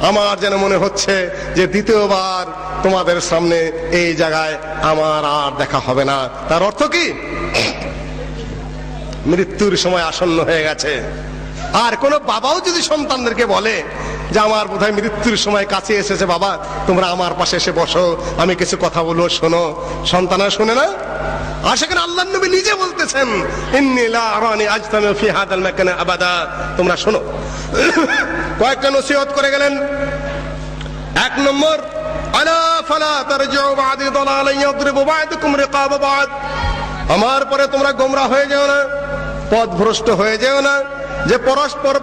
আমার যেন মনে হচ্ছে যে দ্বিতীয়বার তোমাদের সামনে এই জায়গায় আমার আর দেখা হবে না। তার অর্থ কি? মৃত্যুর সময় আসন্ন হয়ে গেছে। আর কোন বাবাও যদি সন্তানদেরকে বলে যে আমার বোধহয় মৃত্যুর সময় কাছে এসেছে, বাবা তোমরা আমার পাশে এসে বসো, আমি কিছু কথা বলবো, শোনো, সন্তানরা শুনে না। আর সেখানে আল্লাহর নবী নিজে বলতেছেন ইন্নী লা আরানি আজতামু ফি হাদাল মাকানে আবাদা, তোমরা শোনো। কয়েকটা নসিহত করে গেলেন। 1 নম্বর, আলা ফালা তারজিউ বাদি দালালান ইয়াদরিবু বা'দুকুম রিকাবা বা'দ, আমার পরে তোমরা গোমরা হয়ে যেও না, পথভ্রষ্ট হয়ে যেও না, যে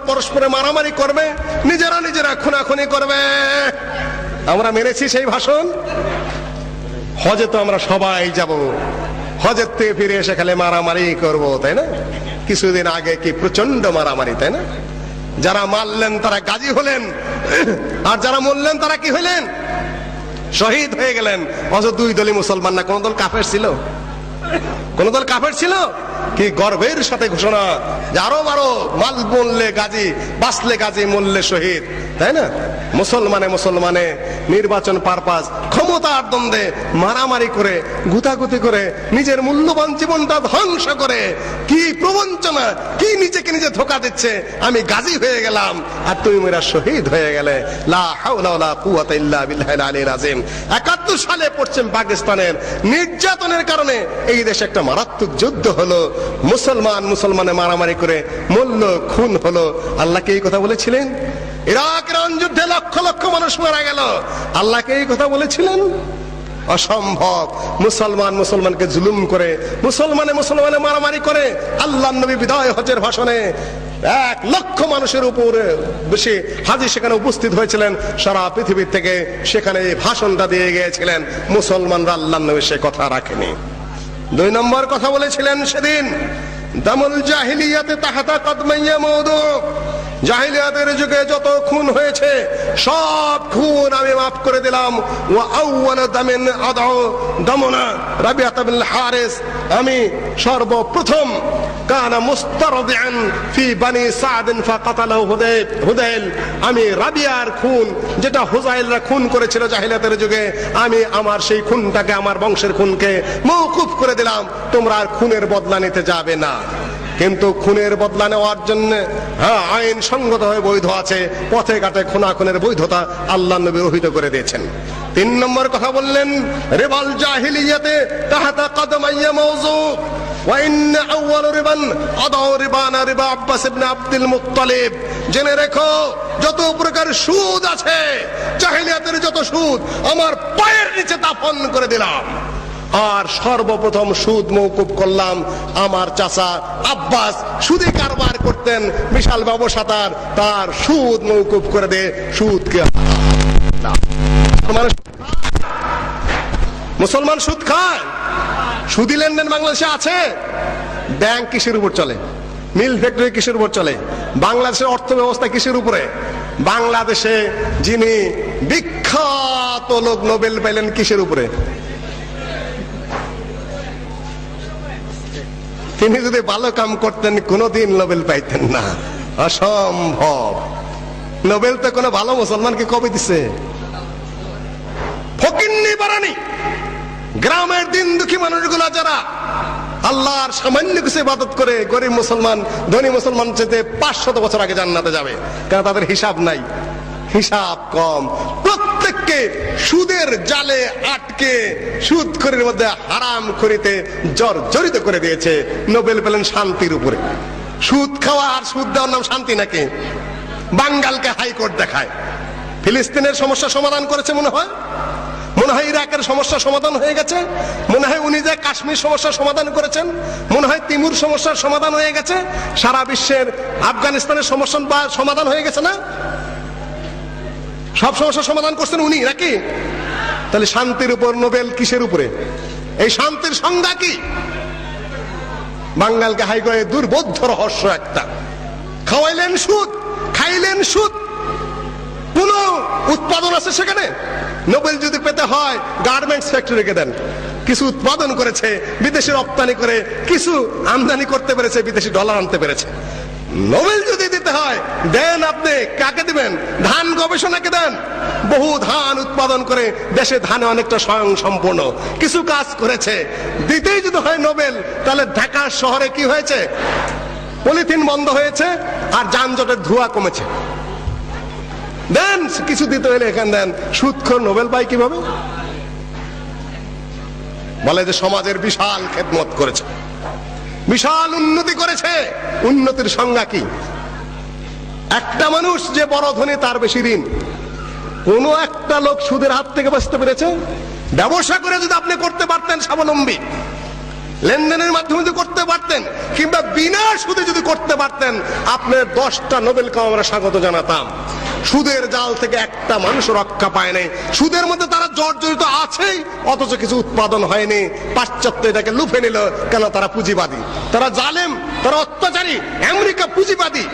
পরস্পরে মারামারি করবে, নিজেরা খুনাখুনি করবে। আমরা মেনেছি সেই ভাষণ। হজে তো আমরা সবাই যাব, হজের থেকে ফিরে এসে খালি মারামারি করব, তাই না? কিছুদিন আগে কি প্রচন্ড মারামারি, তাই না? যারা মারলেন তারা গাজী হলেন, আর যারা মরলেন তারা কি হলেন? শহীদ হয়ে গেলেন। অথচ 2 দলই মুসলমান না, কোন দল কাফের ছিল? কোন দল কাফের ছিল? কি গর্বের সাথে ঘোষণা যে আরো মাল বললে গাজী, বাঁচলে গাজী, মরলে শহীদ, তাই না? মুসলমানে নির্বাচন পারপাস, ক্ষমতার দ্বন্দ্বে মারামারি করে, গুতাগুতি করে, নিজের মূল্যবান জীবনটা ধ্বংস করে, কি প্রবঞ্চনা, কি নিজেকে নিজে ধোঁকা দিচ্ছে। আমি গাজী হয়ে গেলাম আর তুমি মেরা শহীদ হয়ে গেলে। লা হাওলা ওয়ালা কুওয়াতা ইল্লা বিল্লাহিল আলিয়্যিল আযীম। 71 সালে পশ্চিম পাকিস্তানের নির্যাতনের কারণে এই দেশে একটা মারাত্মক যুদ্ধ হলো। মুসলমানে মারামারি করে মূল্য খুন হলো। আল্লাহকে এই কথা বলেছিলেন? ইরাক ইরান যুদ্ধে লক্ষ লক্ষ মানুষ মারা গেল, আল্লাহকে এই কথা বলেছিলেন? অসম্ভব। মুসলমানকে জুলুম করে, মুসলমানে মারামারি করে। আল্লাহর নবী বিদায় হজের ভাষণে 1 লক্ষ মানুষের উপরে বেশি হাজী সেখানে উপস্থিত হয়েছিলেন সারা পৃথিবীর থেকে। সেখানে এই ভাষণটা দিয়ে গিয়েছিলেন। মুসলমানরা আল্লাহর নবী সে কথা রাখেনি। দুই নম্বর কথা বলেছিলেন সেদিন, দামুল জাহিলিয়াতে তাহাতা কদমাইয়া মওদু, জাহিলিয়াতের যুগে যত খুন হয়েছে সব খুন আমি মাফ করে দিলাম। ওয়া আউয়াল দামিন আদাউ দামনা রাবিআত বিন হারিস, আমি সর্বপ্রথম কানা মুস্তারদিআন ফি বানি সাদ ফাকাতালাহু হুদাইল, আমি রাবিয়ার খুন যেটা হুযাইলরা খুন করেছিল জাহিলিয়াতের যুগে, আমি আমার সেই খুনটাকে, আমার বংশের খুনকে মওকুফ করে দিলাম, তোমরা আর খুনের বদলা নিতে যাবে না। কিন্তু খুনের বদলা নেওয়ার জন্য আইন সঙ্গতভাবে বৈধ আছে, পথে ঘাটে খুনাখুনের বৈধতা আল্লাহ নবী রহিত করে দিয়েছেন। তিন নম্বর কথা বললেন, রিবাল জাহিলিয়াতে তাহাতা কদমাইয়া মাওযু ওয়া ইন্না আউয়াল রিবান আদাউ রিবানা রিবা আব্বাস ইবনে আব্দুল মুত্তালিব, জেনে রেখো যত প্রকার সুদ আছে, জাহিলিয়াতের যত সুদ আমার পায়ের নিচে দাফন করে দিলাম। আর সর্বপ্রথম সুদ মওকুফ করলাম আমার চাচা আব্বাস, সুদে কারবার করতেন, বিশাল ব্যবসাদার, তার সুদ মওকুফ করে দে, সুদকে মুসলমান সুদ খায়। সুদি লেনদেন বাংলাদেশে আছে? ব্যাংক কিসের উপর চলে? মিল ফ্যাক্টরি কিসের উপর চলে? বাংলাদেশের অর্থ ব্যবস্থা কিসের উপরে? বাংলাদেশে যিনি বিখ্যাত লোক নোবেল পেলেন কিসের উপরে? তিনি যদি ভালো কাম করতেন কোনদিন নোবেল পাইতেন না, অসম্ভব। নোবেল তো কোনো ভালো মুসলমানকে কবে দিছে? ফকিন্নি বারানি গ্রামের দিন দুঃখী মানুষগুলা যারা আল্লাহর সামান্য কিছু ইবাদত করে, গরিব মুসলমান ধনী মুসলমান চেয়ে 500 বছর আগে জান্নাতে যাবে, কারণ তাদের হিসাব নাই, হিসাব কম। প্রত্যেককে সুদের জালে আটকে সুদখোরের মধ্যে হারাম খরিতে জর্জরিত করে দিয়েছে। নোবেল পেলেন শান্তির উপরে। সুদ খাওয়া আর সুদ দেওয়ার নাম শান্তি নাকি? বাঙ্গালকে হাইকোর্ট দেখায়। ফিলিস্তিনের সমস্যা সমাধান করেছে মনে হয়, মনে হয় ইরাকের সমস্যা সমাধান হয়ে গেছে, মনে হয় উনি যে কাশ্মীর সমস্যার সমাধান করেছেন, মনে হয় তিমুর সমস্যার সমাধান হয়ে গেছে, সারা বিশ্বের আফগানিস্তানের সমস্যা সমাধান হয়ে গেছে না? সব সমস্যার সমাধান করছেন উনি নাকি? তাহলে শান্তির উপর নোবেল কিসের উপরে? এই শান্তির সংজ্ঞা কি? বাঙ্গালকে হাইকোর্টে দুর্বোধ্য রহস্য একটা। খাওয়াইলেন সুদ, খাইলেন সুদ, কোন উৎপাদন আছে সেখানে? নোবেল যদি পেতে হয় গার্মেন্টস ফ্যাক্টরিকে দেন, কিছু উৎপাদন করেছে, বিদেশে রপ্তানি করে কিছু আমদানি করতে পেরেছে, বিদেশি ডলার আনতে পেরেছে। নোবেল যদি দিতে হয় দেন, আপনি কাকে দিবেন? ধান গবেষণাকে দেন, বহু ধান উৎপাদন করে দেশে ধানে অনেকটা স্বয়ং সম্পূর্ণ কিছু কাজ করেছে। দিতেই যদি হয় নোবেল, তাহলে ঢাকা শহরে কি হয়েছে? পলিথিন বন্ধ হয়েছে আর যানজটের ধোঁয়া কমেছে। দেন কিছু দিতে হলে এখানে দেন। সুদখোর নোবেল পায় কিভাবে? বলে যে সমাজের বিশাল খেদমত করেছে, বিশাল উন্নতি করেছে। উন্নতির সংজ্ঞা কি? একটা মানুষ যে বড় ধনী তার বেশি ঋণ। কোন একটা লোক সুদের হাত থেকে বাঁচতে পেরেছে? ব্যবসা করে যদি আপনি করতে পারতেন, স্বাবলম্বী লেনদেনের মাধ্যমে যদি করতে পারতেন, কিংবা বিনা সুদে যদি করতে পারতেন, আপনার 10টা নোবেলকেও আমরা স্বাগত জানাতাম। সুদের জাল থেকে একটা মানুষ রক্ষা পায় নাই। সুদের মধ্যে তারা জর্জরিত আছেই, অথচ কিছু উৎপাদন হয়নি। পাশ্চাত্য এটাকে লুফে নিল, কেন? তারা পুঁজিবাদী, তারা জালেম, তারা অত্যাচারী। আমেরিকা পুঁজিবাদী,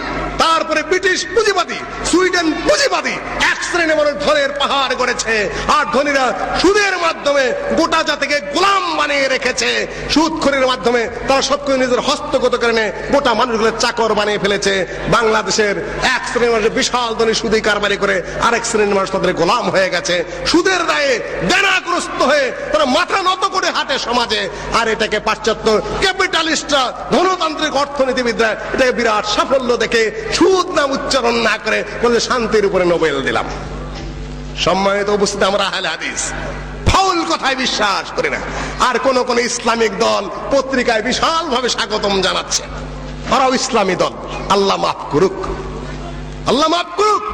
তারপরে ব্রিটিশ পুঁজিবাদী, সুইডেন পুঁজিবাদী। এক শ্রেণী মানুষ ধনের পাহাড় গড়েছে, আর ধনীরা সুদের মাধ্যমে গোটা জাতিকে গোলাম বানিয়ে রেখেছে। সুদখোরের মাধ্যমে তারা সবকিছু নিজের হস্তগত করে নিয়ে গোটা মানুষগুলো চাকর বানিয়ে ফেলেছে। বাংলাদেশের এক শ্রেণীর মানুষ বিশাল ধনী সুদী কারবারি করে আরেক শ্রেণীর মানুষ তাদের গোলাম হয়ে গেছে। সুদের দায়ে দেনাগ্রস্ত হয়ে তারা মাথা নত করে হাঁটে সমাজে। আর এটাকে পাশ্চাত্য ক্যাপিটালিস্টরা, ধনতান্ত্রিক অর্থনীতিবিদরা এটাকে বিরাট সাফল্য দেখে সুদ নাম উচ্চারণ না করে বলে শান্তির উপরে নোবেল দিলাম। সম্মানিত উপস্থিতি, আমরা আহলে হাদিস ফাউল কথায় বিশ্বাস করি না। আর কোন কোন ইসলামিক দল পত্রিকায় বিশাল ভাবে স্বাগতম জানাচ্ছে, ওরাও ইসলামী দল। আল্লাহ মাফ করুক, আল্লাহ মাফ করুক।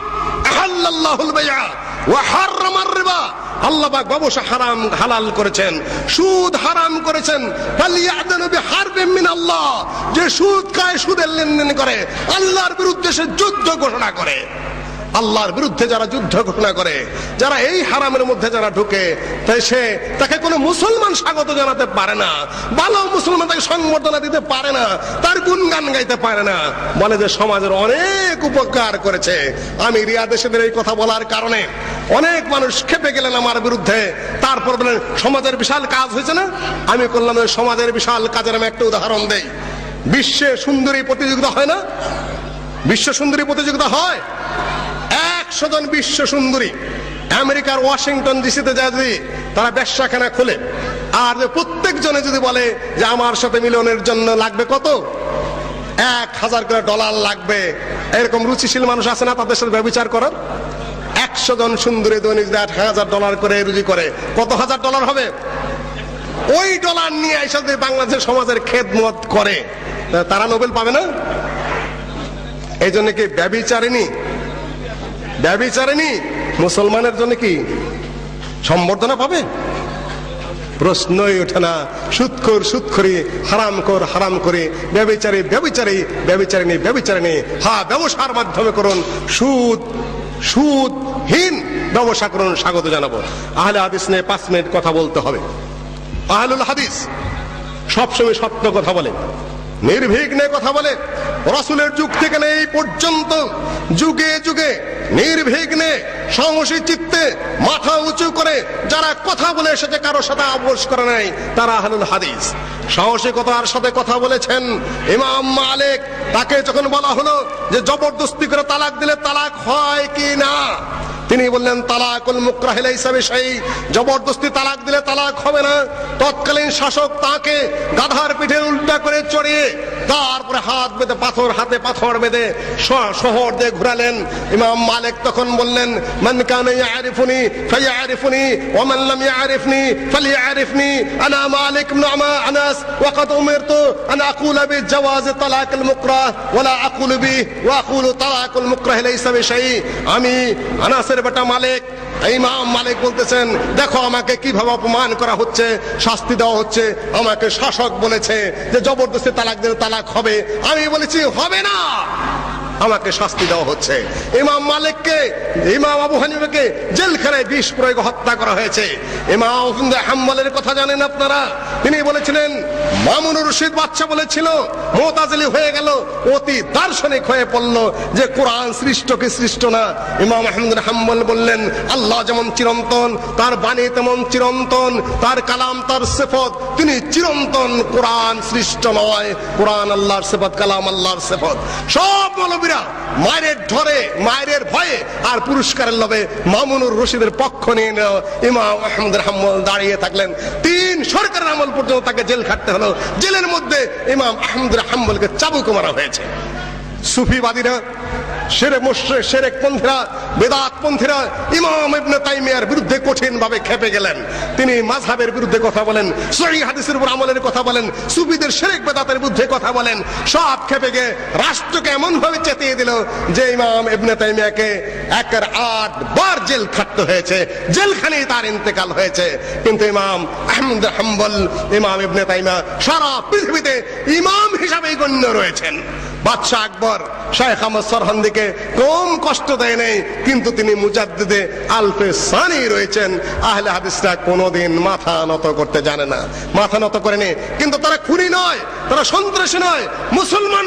আহাল্লাল্লাহুল বাইআ ওয়া হারামার রিবা, আল্লাহ পাক ব্যবসা হারাম হালাল করেছেন, সুদ হারাম করেছেন। ফালিয়াযনু বিহারবিন মিনাল্লাহ, যে সুদ খায়, সুদের লেনদেন করে, আল্লাহর বিরুদ্ধে সে যুদ্ধ ঘোষণা করে। আল্লাহর বিরুদ্ধে যারা যুদ্ধ ঘোষণা করে, যারা এই হারামের মধ্যে যারা ঢুকে, তাই তাকে কোনো মুসলমান স্বাগত জানাতে পারে না, ভালো মুসলমান তাকে সংবর্ধনা দিতে পারে না, তার গুণগান গাইতে পারে না, বলে যে সমাজের অনেক উপকার করেছে। আমি রিয়াদ এসেদের এই কথা বলার কারণে অনেক মানুষ খেপে গেলেন আমার বিরুদ্ধে। তারপর বলেন সমাজের বিশাল কাজ হয়েছে না। আমি করলাম সমাজের বিশাল কাজের আমি একটা উদাহরণ দেই। বিশ্বে সুন্দরী প্রতিযোগিতা হয় না? বিশ্ব সুন্দরী প্রতিযোগিতা হয়। 100 জন বিশ্ব সুন্দরী আমেরিকার ওয়াশিংটন ডিসিতে যায়, যদি তারা ব্যবসাখানা খোলে, আর প্রত্যেক জনে যদি বলে যে আমার সাথে মিলনের জন্য লাগবে কত, $1000 লাগবে, এরকম রুচিশীল মানুষ আছে না তাদের সাথে ব্যভিচার করার? 100 জন সুন্দরী দৈনিক $1000 করে রুজি করে, কত $1000 হবে? ওই ডলার নিয়ে এসে যদি বাংলাদেশের সমাজের খেদমত করে, তারা নোবেল পাবে না? এই জন্য কি ব্যভিচারিণী মুসলমানের জন্য কি সম্বর্ধনা পাবে? প্রশ্নই ওঠে না। সুদখোর সুদখোরি, হারামখোর হারামখোরি, ব্যভিচারিণী। হ্যাঁ, ব্যবসার মাধ্যমে করুন, সুদহীন ব্যবসা করুন, স্বাগত জানাবো। আহলে হাদিস নিয়ে 5 মিনিট কথা বলতে হবে। আহলুল হাদিস সবসময় সত্য কথা বলে, নির্বিঘ্নে কথা বলে। রাসূলের যুগ থেকে এই পর্যন্ত যুগে যুগে নির্বিঘ্নে সাহসী চিত্তে মাথা উঁচু করে যারা কথা বলে এসেছে, কারোর সাথে আপোষ করে নাই, তারা আহলুল হাদিস। সাহসিকতার সাথে কথা বলেছেন ইমাম মালিক। তাকে যখন বলা হলো যে জবরদস্তি করে তালাক দিলে তালাক হয় কি না, তিনি বললেন তালাকুল মুকরাহ লাইসা বিশাই, জবরদস্তি তালাক দিলে তালাক হবে না। তৎকালীন শাসক তাকে গাধার পিঠে উল্টা করে চড়িয়ে তারপরে হাতে পাথর বেঁধে শহর দিয়ে ঘুরালেন। ইমাম মালিক তখন বললেন মান কানা ইয়ারিফুনি ফায়ারিফুনি ওয়া মান লাম ইয়ারিফনি ফালিয়ারিফনি, আনা মালিক ইবনে আনাস ওয়া ক্বাদ উমিরতু আন আকুলা বিজাওয়াজ তালাকুল মুকরাহ ওয়া লা আকুলু বি ওয়া আকুলু তালাকুল মুকরাহ লাইসা বিশাই। আমি আনাসের বেটা মালিক, ইমাম মালিক বলতেছেন দেখো আমাকে কিভাবে অপমান করা হচ্ছে, শাস্তি দেওয়া হচ্ছে। আমাকে শাসক বলেছে যে জবরদস্তি তালাক দিলে তালাক হবে, আমি বলেছি হবে না, আমাকে শাস্তি দেওয়া হচ্ছে। ইমাম মালিককে, ইমাম আবু হানিফাকে জেলখানায় বিষ প্রয়োগ হত্যা করা হয়েছে। ইমাম হাম্বলের কথা জানেন আপনারা? তিনি বলেছিলেন, মামুনুর রশিদ বাদশা বলেছিল মুতাজিলি হয়ে গেল, অতি দার্শনিক হয়ে পড়ল যে কোরআন সৃষ্ট কি সৃষ্ট না। ইমাম আহমদ হাম্বল বললেন আল্লাহ যেমন চিরন্তন, তার বাণী তেমন চিরন্তন, তার কালাম তার সিফত, তিনি চিরন্তন, কোরআন সৃষ্ট নয়। কোরআন আল্লাহর সিফত, কালাম আল্লাহর সিফত। সব মৌলবীরা মায়ের ধরে, মায়ের ভয়ে আর পুরস্কারের লোভে মামুনুর রশিদের পক্ষ নিয়ে ইমাম আহমদ হাম্বল দাঁড়িয়ে থাকলেন। 3 সরকারের আমল পর্যন্ত তাকে জেল খাটতে হলো। জেলের মধ্যে ইমাম আহমদ হাম্বলকে চাবুক মারা হয়েছে। সুফিবাদীরা, শিরক পন্থীরা, বেদাত পন্থীরা ইমাম ইবনে তাইমিয়ার বিরুদ্ধে কঠিন ভাবে খেপে গেলেন। তিনি মাযহাবের বিরুদ্ধে কথা বলেন, সহিহ হাদিসের উপর আমলের কথা বলেন, সুফিদের শিরক বেদাতের বিরুদ্ধে কথা বলেন। সব খেপে গিয়ে রাষ্ট্রকে এমন ভাবে চেতিয়ে দিল যে ইমাম ইবনে তাইমিয়াকে 8 বার জেল খাটতে হয়েছে, জেলখানেই তার ইন্তেকাল হয়েছে। কিন্তু ইমাম আহমদ হাম্বল, ইমাম ইবনে তাইমিয়া সারা পৃথিবীতে ইমাম হিসাবেই গণ্য রয়েছেন। বাদশাহ আকবর শাইখ আহমদ সরহন্দিকে কম কষ্ট দেয় নেই, কিন্তু তিনি মুজাদ্দিদে আলফে সানি রয়েছেন। আহলে হাদিসরা কোনোদিন মাথা নত করতে জানে না, মাথা নত করেনি। কিন্তু তারা খুনি নয়, তারা সন্ত্রাসী নয়।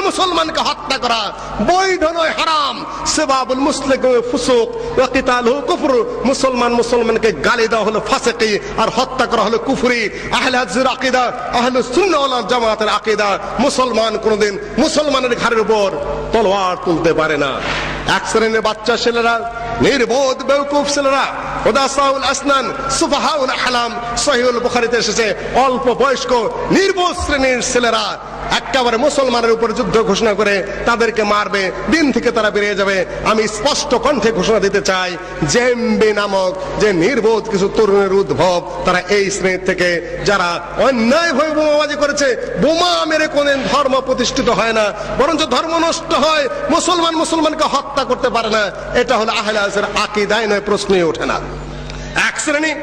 মুসলমানকে হত্যা করা বৈধ নয়, হারাম। সিবাবুল মুসলিম ফুসুক ওয়া কিতালুহু কুফর, মুসলমানকে গালি দেওয়া হলো ফাসিকি আর হত্যা করা হলো কুফরি। আহলে হাদিসের আকীদা, আহলুস সুন্নাহ ওয়াল জামাতের আকীদা, মুসলমান কোনোদিন মুসলমানের ঘাড়ের উপর তলোয়ার তুলতে পারে না। এক শ্রেণীর বাচ্চা ছেলেরা, নির্বোধ বেওকুফ ছেলেরা, উদাসাউল আসনান, সুফাহাউল আহলাম, সহিহুল বুখারীতে এসেছে অল্প বয়স্ক নির্বোধ শ্রেণীর ছেলেরা একেবারে মুসলমানের উপর যুদ্ধ ঘোষণা করে তাদেরকে মারবে, দিন থেকে তারা বেরিয়ে যাবে। আমি স্পষ্ট কণ্ঠে ঘোষণা দিতে চাই, জেএমবি নামক যে নির্বোধ কিছু তরুণের উদ্ভব, তারা এই শ্রেণীর থেকে যারা অন্যায়ভাবে বোমাবাজি করেছে। বোমা মেরে কোনদিন ধর্ম প্রতিষ্ঠিত হয় না, বরঞ্চ ধর্ম নষ্ট হয়। মুসলমানকে হত্যা করতে পারে না। এটা হলো আহলে হাদিসের আকীদায় নয়, প্রশ্নই ওঠে না। এক শ্রেণী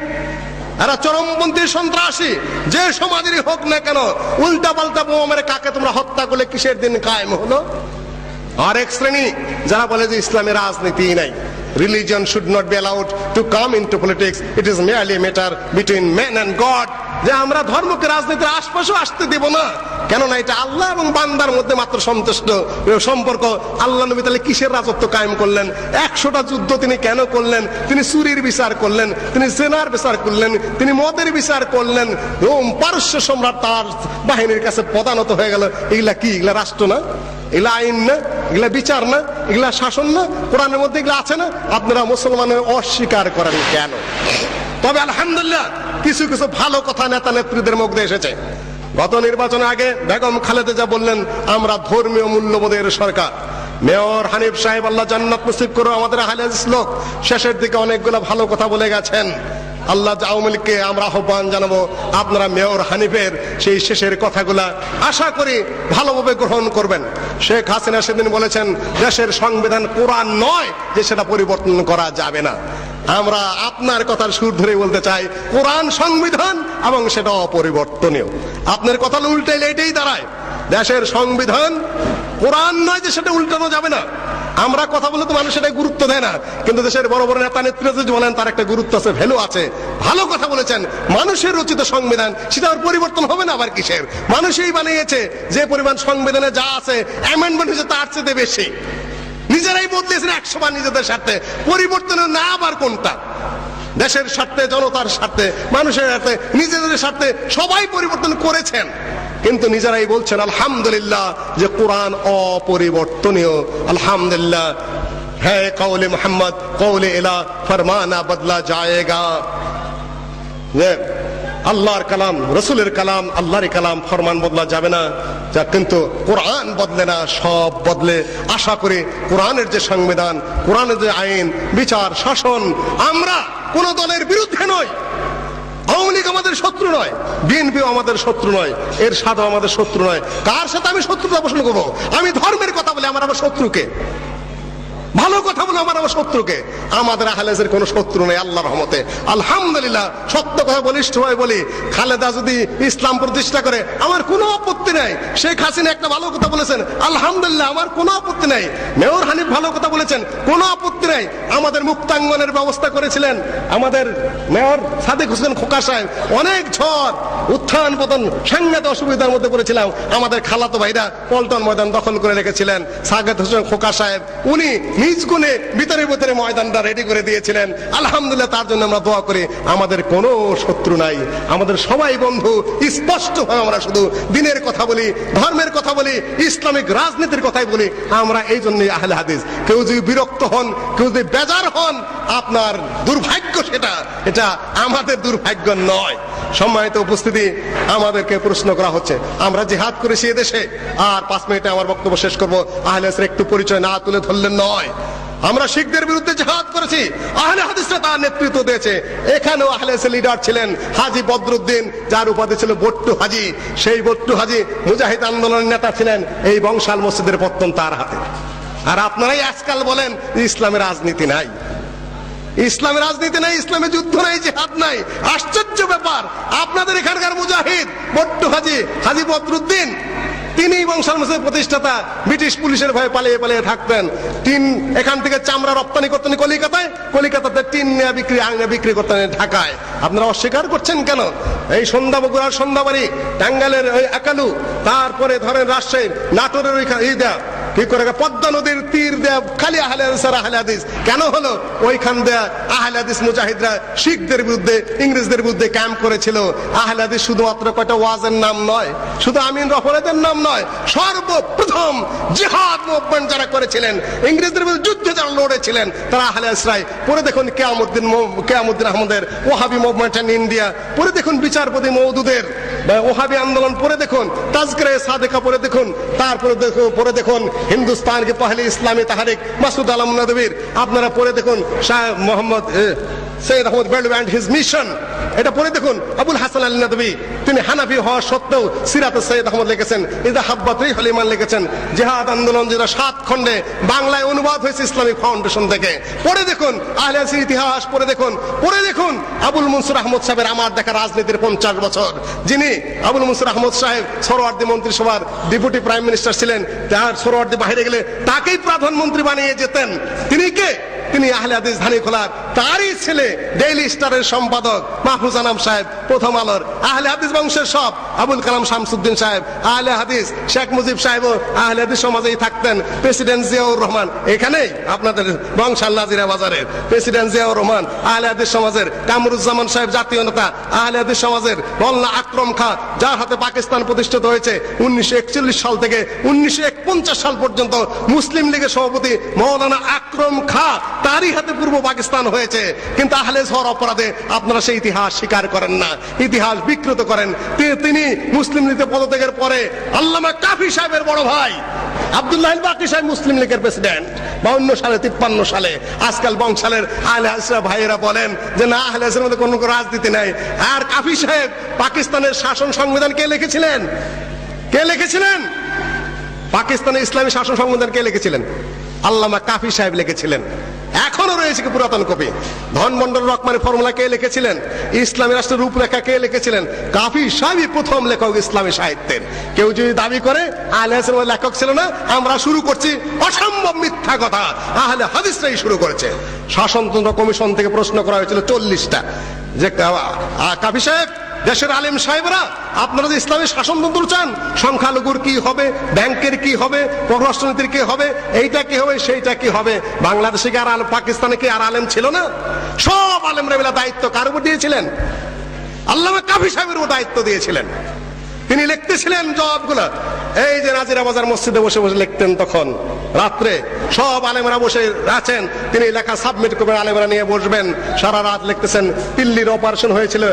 এরা চরমপন্থী সন্ত্রাসী, যে সমাজেরই হোক না কেন, উল্টা পাল্টা বোমা মেরে কাকে তোমরা হত্যা করলে কিসের দিন কায়েম হলো? আরেক শ্রেণী যারা বলে যে ইসলামের রাজনীতি নাই, religion should not be allowed to come into politics. It is merely a matter between man and God. যে আমরা ধর্মকে রাজনীতির আশপাশেও আসতে দেব না, কেননা এটা আল্লাহ এবং বান্দার মধ্যে মাত্র সন্তুষ্ট সম্পর্ক। আল্লাহ নবী তাহলে কিসের রাজত্ব কায়েম করলেন? 100টা যুদ্ধ তিনি কেন করলেন? তিনি চুরির বিচার করলেন, তিনি জেনার বিচার করলেন, তিনি মদের বিচার করলেন। রোম পারস্য সম্রাট তার বাহিনীর কাছে পদানত হয়ে গেল। এগুলা কি? এগুলা রাষ্ট্র না? এগুলা আইন না? এগুলা বিচার না? এগুলা শাসন না? কোরআনের মধ্যে এগুলা আছে না? আপনারা মুসলমানের অস্বীকার করেন কেন? তবে আলহামদুলিল্লাহ কিছু কিছু ভালো কথা নেতা নেত্রীদের মুখ দিয়ে এসেছে। গত নির্বাচনের আগে বেগম খালেদা জিয়া বললেন আমরা ধর্মীয় মূল্যবোধের সরকার। মেয়র হানিফ সাহেব আল্লাহ জান্নাত নসিব করো, আমাদের আহলে হাদিস লোক, শেষের দিকে অনেকগুলো ভালো কথা বলে গেছেন। আল্লাহ আওয়ামী লীগকে আমরা আহ্বান জানাবো, আপনারা মেয়র হানিফের সেই শেষের কথাগুলা আশা করি ভালোভাবে গ্রহণ করবেন। শেখ হাসিনা সেদিন বলেছেন দেশের সংবিধান কোরআন নয় যে সেটা পরিবর্তন করা যাবে না। আমরা আপনার কথার সুর ধরে বলতে চাই কোরআন সংবিধান এবং সেটা অপরিবর্তনীয়। আপনার কথা উল্টাইলে এটাই দাঁড়ায়, দেশের সংবিধান কোরআন নয় যে সেটা উল্টানো যাবে না। আমরা কথা বলে তো মানুষ এটাই গুরুত্ব দেয় না, কিন্তু দেশের বড় বড় নেতা নেত্রীরা যদি বলেন তার একটা গুরুত্ব আছে, ভ্যালু আছে, ভালো কথা বলেছেন। মানুষের রচিত সংবিধান সেটা আর পরিবর্তন হবে না আবার কিসের? মানুষই বানিয়েছে, যে পরিমাণ সংবিধানে যা আছে অ্যামেন্ডমেন্ট হয়েছে তার চেয়ে বেশি। নিজেরাই বদলেছেন 100 বার নিজেদের স্বার্থে, পরিবর্তনের না আবার কোনটা? দেশের স্বার্থে, জনতার স্বার্থে, মানুষের স্বার্থে, নিজেদের স্বার্থে সবাই পরিবর্তন করেছেন, কিন্তু নিজেরাই বলছেন আলহামদুলিল্লাহ যে কোরআন অপরিবর্তনীয়। আলহামদুলিল্লাহ হ্যাঁ কওলে মোহাম্মদ কওলে ইলা ফরমানা বদলা যায়েগা। আল্লাহর কালাম, রসুলের কালাম, আল্লাহর কালাম, ফরমান বদলা যাবে না, যা কিন্তু কোরআন বদলে না, সব বদলে। আশা করি কোরআনের যে সংবিধান, কোরআনের যে আইন, বিচার, শাসন, আমরা কোন দলের বিরুদ্ধে নই। আওয়ামী লীগ আমাদের শত্রু নয়, বিএনপিও আমাদের শত্রু নয়, এরশাদও আমাদের শত্রু নয়। কার সাথে আমি শত্রুতা পোষণ করবো? আমি ধর্মের কথা বলি, আমার আবার শত্রুকে? ভালো কথা বলে আমার আবার শত্রুকে? আমাদের আহলে হাদিসের কোনো শত্রু নেই আল্লাহর রহমতে। আলহামদুলিল্লাহ সত্য কথা বলিষ্ঠ ভাবে বলি, খালেদা যদি ইসলাম প্রতিষ্ঠা করে আমার কোনো আপত্তি নাই। শেখ হাসিনা একটা ভালো কথা বলেছেন, আলহামদুলিল্লাহ আমার কোনো আপত্তি নাই। মেয়র হানিফ ভালো কথা বলেছেন, কোনো আপত্তি নাই। আমাদের মুক্তাঙ্গনের ব্যবস্থা করেছিলেন আমাদের মেয়র সাদেক হোসেন খোকা সাহেব, অনেক ঝড় উত্থান পতন সাংঘাতিক অসুবিধার মধ্যে পড়েছিলাম। আমাদের খালাতো ভাইরা পল্টন ময়দান দখল করে রেখেছিলেন। সাদেক হোসেন খোকা সাহেব উনি নিজ গুণে ভিতরে ভিতরে ময়দানটা রেডি করে দিয়েছিলেন। আলহামদুলিল্লাহ তার জন্য আমরা দোয়া করি। আমাদের কোনো শত্রু নাই, আমাদের সবাই বন্ধু। স্পষ্ট ভাবে আমরা শুধু দিনের কথা বলি, ধর্মের কথা বলি, ইসলামিক রাজনীতির কথাই বলি। আমরা এই জন্যই আহলে হাদিস। কেউ যদি বিরক্ত হন, কেউ যদি বেজার হন, আপনার দুর্ভাগ্য সেটা, এটা আমাদের দুর্ভাগ্য নয়। সম্মানিত উপস্থিতি, আমাদেরকে প্রশ্ন করা হচ্ছে আমরা জিহাদ করেছি এদেশে। আর 5 মিনিটে আমার বক্তব্য শেষ করবো। আহলে হাদিসের একটু পরিচয় না তুলে ধরলেন নয়। আমরা শিখদের বিরুদ্ধে জিহাদ করেছি, আহলে হাদিসরা তার নেতৃত্ব দিয়েছে। এখানেও আহলে হাদিসের লিডার ছিলেন হাজী বদরুদ্দিন, যার উপাধি ছিল বট্টু হাজী। সেই বট্টু হাজী মুজাহিদ আন্দোলনের নেতা ছিলেন। এই বংশাল মসজিদের পত্তন তার হাতে। আর আপনারাই আজকাল বলেন ইসলামের রাজনীতি নাই, ইসলামের রাজনীতি নাই, ইসলামে যুদ্ধ নাই, জিহাদ নাই। আশ্চর্য ব্যাপার, আপনাদের এখানকার মুজাহিদ বট্টু হাজী, হাজী বদরুদ্দিন, তিনি বংশাল মসজিদের প্রতিষ্ঠাতা। ব্রিটিশ পুলিশের ভয়ে পালিয়ে পালিয়ে থাকতেন। টিন এখান থেকে চামড়া রপ্তানি করতেন কলিকাতায়, কলিকাতাতে টিন নিয়ে বিক্রি, আঙে বিক্রি করতেন ঢাকায়। আপনারা অস্বীকার করছেন কেন? এই সন্ধ্যা বগুড়ার সন্ধ্যাবাড়ি, টাঙ্গাইলের ওই একালু, তারপরে ধরেন রাজশাহীর নাটোরের ওই দেয়া কি করে পদ্মা নদীর তীর দেয়া খালি আহলে হাদিস আর আহলে হাদিস কেন হলো? ওইখান দেয়া আহলে হাদিস মুজাহিদরা শিখদের বিরুদ্ধে, ইংরেজদের বিরুদ্ধে ক্যাম্প করেছিল। আহলে হাদিস শুধুমাত্র কয়টা ওয়াজের নাম নয়, শুধু আমিন রফরেদের নাম নয়, সর্বপ্রথম জিহাদ মুভমেন্ট যারা করেছিলেন, ইংরেজদের বিরুদ্ধে যুদ্ধে যারা লড়েছিলেন, তারা আহলে হাদিসরাই। পরে দেখুন কেয়ামউদ্দিন আহমদের ওয়াহাবি মুভমেন্ট ইন ইন্ডিয়া, পরে দেখুন বিচারপতি মওদুদের ওহাবি আন্দোলন, পরে দেখুন তাজকিরে সাদেকা, পরে দেখুন, তারপরে পরে দেখুন হিন্দুস্তান কে পহলে ইসলামী তাহরিক মাসুদ আলম নদভীর, আপনারা পরে দেখুন শাহ মোহাম্মদ সৈয়দ আহমদ বেলু এন্ড হিজ মিশন, এটা পরে দেখুন আবুল হাসান আলী নদভী, তিনি হানাফি হওয়া সত্ত্বেও সিরাত সৈয়দ আহমদ লিখেছেন, ইদা হাব্বাত রিহুল ঈমান লিখেছেন। জিহাদ আন্দোলন যেটা 7 খণ্ডে বাংলায় অনুবাদ হয়েছে ইসলামিক ফাউন্ডেশন থেকে। পরে দেখুন আহলে হাদিসের ইতিহাস, পরে দেখুন আবুল মনসুর আহমদ সাহেবের আমার দেখা রাজনীতির 50 বছর, যিনি আবুল মনসুর আহমদ সাহেব সরোয়ার্দী মন্ত্রিসভার ডেপুটি প্রাইম মিনিস্টার ছিলেন। তার সরোয়ার্দী বাইরে গেলে তাকেই প্রধানমন্ত্রী বানিয়ে যেতেন। তিনি কে? তিনি আহলে হাদিস ধানীখোলার, তারই ছেলে ডেইলি স্টারের সম্পাদক মাহফুজ আনাম সাহেব, প্রথম আলোর আহলে হাদিস বংশের সব, আবুল কালাম শামসুদ্দিন সাহেব আহলে হাদিস, শেখ মুজিব সাহেবও আহলে হাদিস সমাজেই থাকতেন, প্রেসিডেন্ট জিয়াউর রহমান এখানেই আপনাদের বংশাল নাজিরা বাজারের প্রেসিডেন্ট জিয়াউর রহমান আহলে হাদিস সমাজের, কামরুজ্জামান সাহেব জাতীয় নেতা আহলে হাদিস সমাজের, মোল্লা আকরম খাঁ যার হাতে পাকিস্তান প্রতিষ্ঠিত হয়েছে 1941 সাল থেকে 1951 সাল পর্যন্ত, মুসলিম লীগের সভাপতি মৌলানা আকরম খাঁ তারই হাতে পূর্ব পাকিস্তান হয়েছে। কিন্তু আহলে হওয়ার অপরাধে আপনারা সেই ইতিহাস স্বীকার করেন না, ইতিহাস বিকৃত করেন। তিনি মুসলিম লীগের পদত্যাগের পরে আল্লামা কাফি সাহেবের বড় ভাই আব্দুল্লাহ আল বাকি সাহেব মুসলিম লীগের প্রেসিডেন্ট 52 সালে 53 সালে। আজকাল বংশালের আহলে হাদিসরা ভাইয়েরা বলেন যে না, আহলে হাদিসের মধ্যে কোনো রাজনীতি নাই। আর কাফি সাহেব পাকিস্তানের শাসন সংবিধান কে লিখেছিলেন? কে লিখেছিলেন? পাকিস্তানের ইসলামী শাসন সংবিধান কে লিখেছিলেন? আল্লামা কাফি সাহেব লিখেছিলেন। এখনো রয়েছে কি পুরাতন কপি। ধনমন্ডল রকমারি ফর্মুলা কে লিখেছিলেন? ইসলামী রাষ্ট্রের রূপরেখা কে লিখেছিলেন? কাফি সাহেবই প্রথম লেখক ইসলামী সাহিত্যের। কেউ যদি দাবি করে আহলে হাদিসের লেখক ছিল না, আমরা শুরু করছি, অসম্ভব মিথ্যা কথা। আহলে হাদিসরাই শুরু করেছে। শাসনতন্ত্র কমিশন থেকে প্রশ্ন করা হয়েছিল 40টা যে কাফি সাহেব, দেশের আলেম সাহেবরা, আপনারা যে ইসলামের শাসনতন্ত্র চান, সংখ্যালঘুর কি হবে, ব্যাংকের কি হবে, পররাষ্ট্রনীতির কি হবে, এইটা কি হবে, সেইটা কি হবে। বাংলাদেশে কি আর পাকিস্তানে কি আর আলেম ছিল না? সব আলেমরা মিলে দায়িত্ব কার উপর দিয়েছিলেন? আল্লামা কাফি সাহেবের উপর দায়িত্ব দিয়েছিলেন। তিনি লিখতেছিলেন জবাবগুলো, এই যে নাজিরা বাজার মসজিদে বসে বসে লিখতেন, তখন রাত্রে সব আলেমরা বসে আছেন, তিনি লেখা সাবমিট করবেন, আলেমরা নিয়ে বসবেন, সারা রাত লিখতেছেন। পিল্লির অপারেশন হয়েছিল,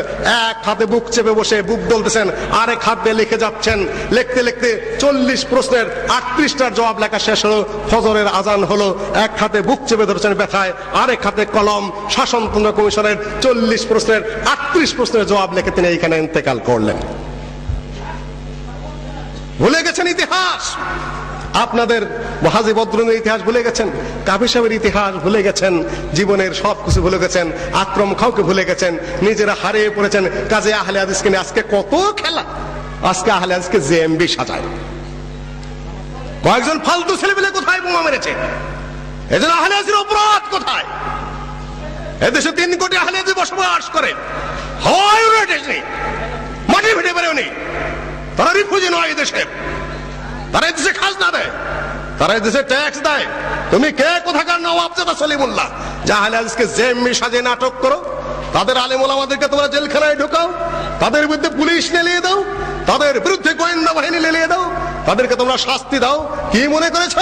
এক হাতে বুক চেপে বসে বুক দলতেছেন, আরেক হাত দিয়ে লিখে যাচ্ছেন। লিখতে লিখতে 40 প্রশ্নের 38টার জবাব লেখা শেষ হলো, ফজরের আজান হলো, এক হাতে বুক চেপে ধরেছেন ব্যথায়, আরেক হাতে কলম। শাসনতন্ত্র কমিশনের 40 প্রশ্নের 38 প্রশ্নের জবাব লিখে তিনি এইখানে ইন্তেকাল করলেন। ভুলে গেছেন ইতিহাস। আপনাদের হাজী বদরুনের ইতিহাস ভুলে গেছেন, কাফি সাহেবের ইতিহাস ভুলে গেছেন, জীবনের সবকিছু ভুলে গেছেন, আকরম খাঁকে ভুলে গেছেন, নিজেরা হারিয়ে পড়েছেন। কাজে আহলে হাদিসকে নিয়ে আজকে কত খেলা। আজকে আহলে হাদিসকে জেএমবি সাজায়। কয়েকজন ফালতু ছেলেপেলে কোথায় বোমা মেরেছে, এজন্য আহলে হাদিসের অপরাধ কোথায়? এদেশে 3 কোটি আহলে হাদিস বসবাস করে, হয় উড়ে মাটি ফেটে বেরোনি। তারা রিফিউজি নয় এদেশের, তারা এদেশে খাজনা দেয়, তারা এদেশে ট্যাক্স দেয়। তুমি কে কোথাকার নওয়াবজাদা সলিমুল্লাহ যে আহলে হাদিসকে জেএমবি সাজিয়ে নাটক করো? তাদের আলেম ওলামাদেরকে তোমরা জেলখানায় ঢোকাও, তাদের বিরুদ্ধে পুলিশ লেলিয়ে দাও, তাদের বিরুদ্ধে গোয়েন্দা বাহিনী লেলিয়ে দাও, তাদেরকে তোমরা শাস্তি দাও। কি মনে করেছ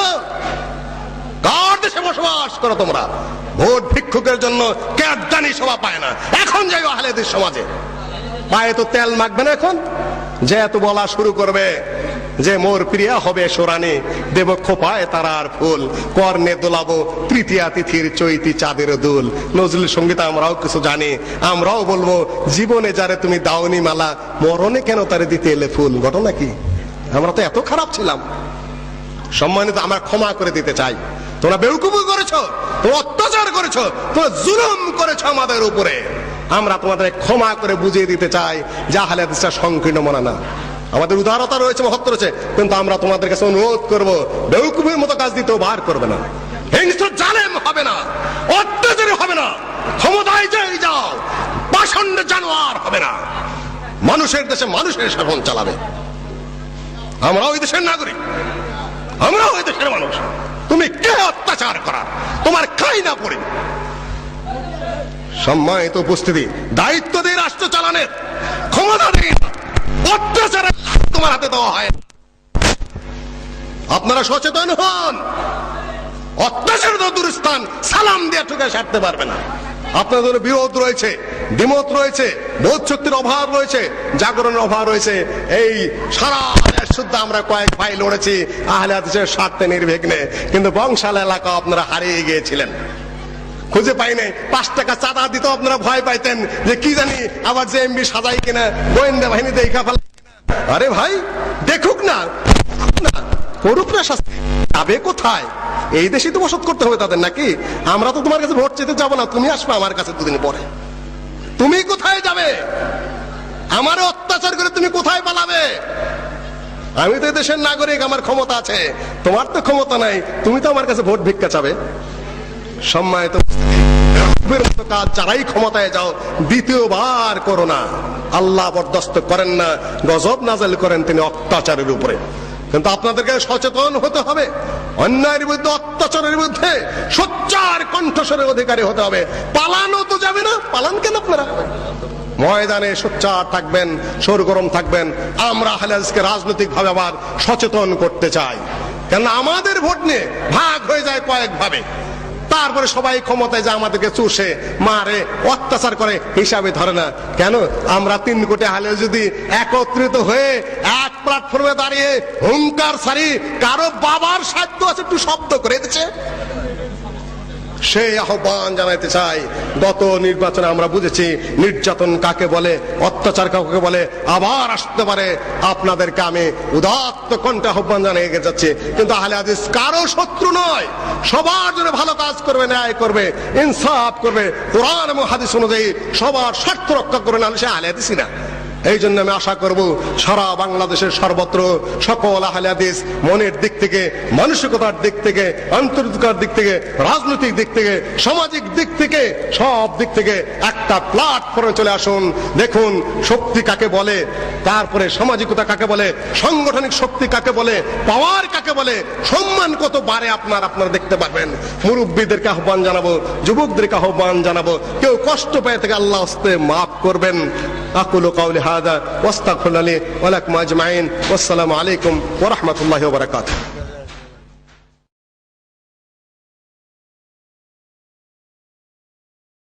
কার দেশে বসবাস করো তোমরা? ভোট ভিক্ষুকের জন্য কেদানি সভা পায় না। এখন যাই আহলে হাদিস সমাজে, পায়ে তো তেল মাখবে না। এখন যে এত বলা শুরু করবে যে মোর প্রিয়া হবে সোরানি, দেব খোপায় তারার ফুল, কর্ণে দোলাবো তৃতীয়া তিথির চৈতি চাঁদের দুল। নজরুল সঙ্গীত আমরাও কিছু জানি, আমরাও বলবো জীবনে যারে তুমি দাওনি মালা, মরণে কেন তারে দিতে এলে ফুল। ঘটনা কি? আমরা তো এত খারাপ ছিলাম। সম্মানিত, আমরা ক্ষমা করে দিতে চাই। তোমরা বেউকুফি করেছো, তোমরা অত্যাচার করেছো, তোমরা জুলুম করেছো আমাদের উপরে। আমরা তোমাদের ক্ষমা করে বুঝিয়ে দিতে চাই যে আহলে হাদিসরা সংকীর্ণ মনা না। আমাদের উদারতা রয়েছে, মহত্ব রয়েছে, কিন্তু আমরা তোমাদের কাছে অনুরোধ করবো, বেউকুফের মতো কাজ দিতেও বার করবে না, হিংস্র জালেম হবে না, অত্যাচারী হবে না, ক্ষমতায় যাই যাও পাষণ্ড জানোয়ার হবে না। মানুষের দেশে মানুষের শাসন চালাবে। আমরা ওই দেশের নাগরিক, আমরা ওই দেশের মানুষ। তুমি কে অত্যাচার করার? তোমার খাই না পড়ে। সম্মানিত উপস্থিতি, দায়িত্ব দিয়ে রাষ্ট্র চালানের, ক্ষমতা দিয়ে অত্যাচারের তোমার হাতে দেওয়া হয়। আপনারা সচেতন হন। অত্যাচারের দুরস্থান সালাম দিয়ে ঠুকে সারতে পারবে না। আপনাদের বিরোধ রয়েছে, দ্বিমত রয়েছে, বোধ শক্তির অভাব রয়েছে, জাগরণের অভাব রয়েছে। এই সারা শুদ্ধ আমরা কয়েক ভাই লড়েছি আহলে হাদিসের স্বার্থে নির্বিঘ্নে, কিন্তু বংশাল এলাকা আপনারা হারিয়ে গিয়েছিলেন, খুঁজে পাই নাই। 5 টাকা চাঁদা দিতে আপনারা ভয় পাইতেন যে কি জানি আবার যে এমবি সাজাই কিনা, গোয়েন্দা বাহিনী দেখা ফেলা। আরে ভাই দেখুক না, করুক না, শাস্তি যাবে কোথায়? এই দেশেই তো বসত করতে হবে তাদের, নাকি? আমরা তো তোমার কাছে ভোট চেতে যাবো না, তুমি আসবে আমার কাছে 2 দিন পরে। তুমি কোথায় যাবে? আমারও অত্যাচার করে তুমি কোথায় পালাবে? আমি তো দেশের নাগরিক, আমার ক্ষমতা আছে, তোমার তো ক্ষমতা নাই। তুমি তো আমার কাছে ভোট ভিক্ষা চাবে। সম্মানিত কাজ যারাই ক্ষমতায় যাও দ্বিতীয়বার করো না। আল্লাহ বরদাস্ত করেন না, গজব নাযিল করেন তিনি অত্যাচারের উপরে। কিন্তু আপনাদেরকে সচেতন হতে হবে, অন্যায়ের বিরুদ্ধে, অত্যাচারের বিরুদ্ধে সোচ্চার কণ্ঠস্বরের অধিকারী হতে হবে। পালানো তো যাবে না, পালান কেন আপনারা? ময়দানে সোচ্চার থাকবেন, সরগরম থাকবেন। আমরা আহলে হাদিসকে রাজনৈতিক ভাবে আবার সচেতন করতে চাই, কেন আমাদের ভোট নিয়ে ভাগ হয়ে যায় কয়েক ভাবে, তারপরে সবাই ক্ষমতায় যা আমাদেরকে চুষে মারে অত্যাচার করে, হিসাবে ধরে না। কেন আমরা 3 কোটি আহলে হাদিস যদি একত্রিত হয়ে এক প্ল্যাটফর্মে দাঁড়িয়ে হুঙ্কার ছাড়ি, কারো বাবার সাধ্য আছে একটু শব্দ করে দিচ্ছে, সেই আহ্বান জানাইতে চাই। গত নির্বাচনে আমরা বুঝেছি নির্যাতন কাকে বলে, অত্যাচার কাকে বলে। আবার আসতে পারে, আপনাদেরকে আমি উদাত্ত কণ্ঠে আহ্বান জানিয়ে এগিয়ে যাচ্ছি। কিন্তু আহলে হাদিস কারো শত্রু নয়, সবার জন্য ভালো কাজ করবে, ন্যায় করবে, ইনসাফ করবে, কোরআন এবং হাদিস অনুযায়ী সবার স্বার্থ রক্ষা করবে, না সে আহলে হাদিসই না। এই জন্য আমি আশা করব সারা বাংলাদেশের সর্বত্র সকল আহলে হাদিস মনের দিক থেকে, মানসিকতার দিক থেকে, আন্তরিকতার দিক থেকে, রাজনৈতিক দিক থেকে, সামাজিক দিক থেকে, সব দিক থেকে একটা প্ল্যাটফর্মে চলে আসুন। দেখুন শক্তি কাকে বলে, তারপরে সামাজিকতা কাকে বলে, সাংগঠনিক শক্তি কাকে বলে, পাওয়ার কাকে বলে, সম্মান কত বাড়ে আপনারা দেখতে পারবেন। মুরব্বীদেরকে আহ্বান জানাবো, যুবকদেরকে আহ্বান জানাবো, কেউ কষ্ট পেয়ে থেকে আল্লাহ হস্তে মাফ করবেন। أقول قولي هذا واستغفر لي ولكم أجمعين والسلام عليكم ورحمة الله وبركاته.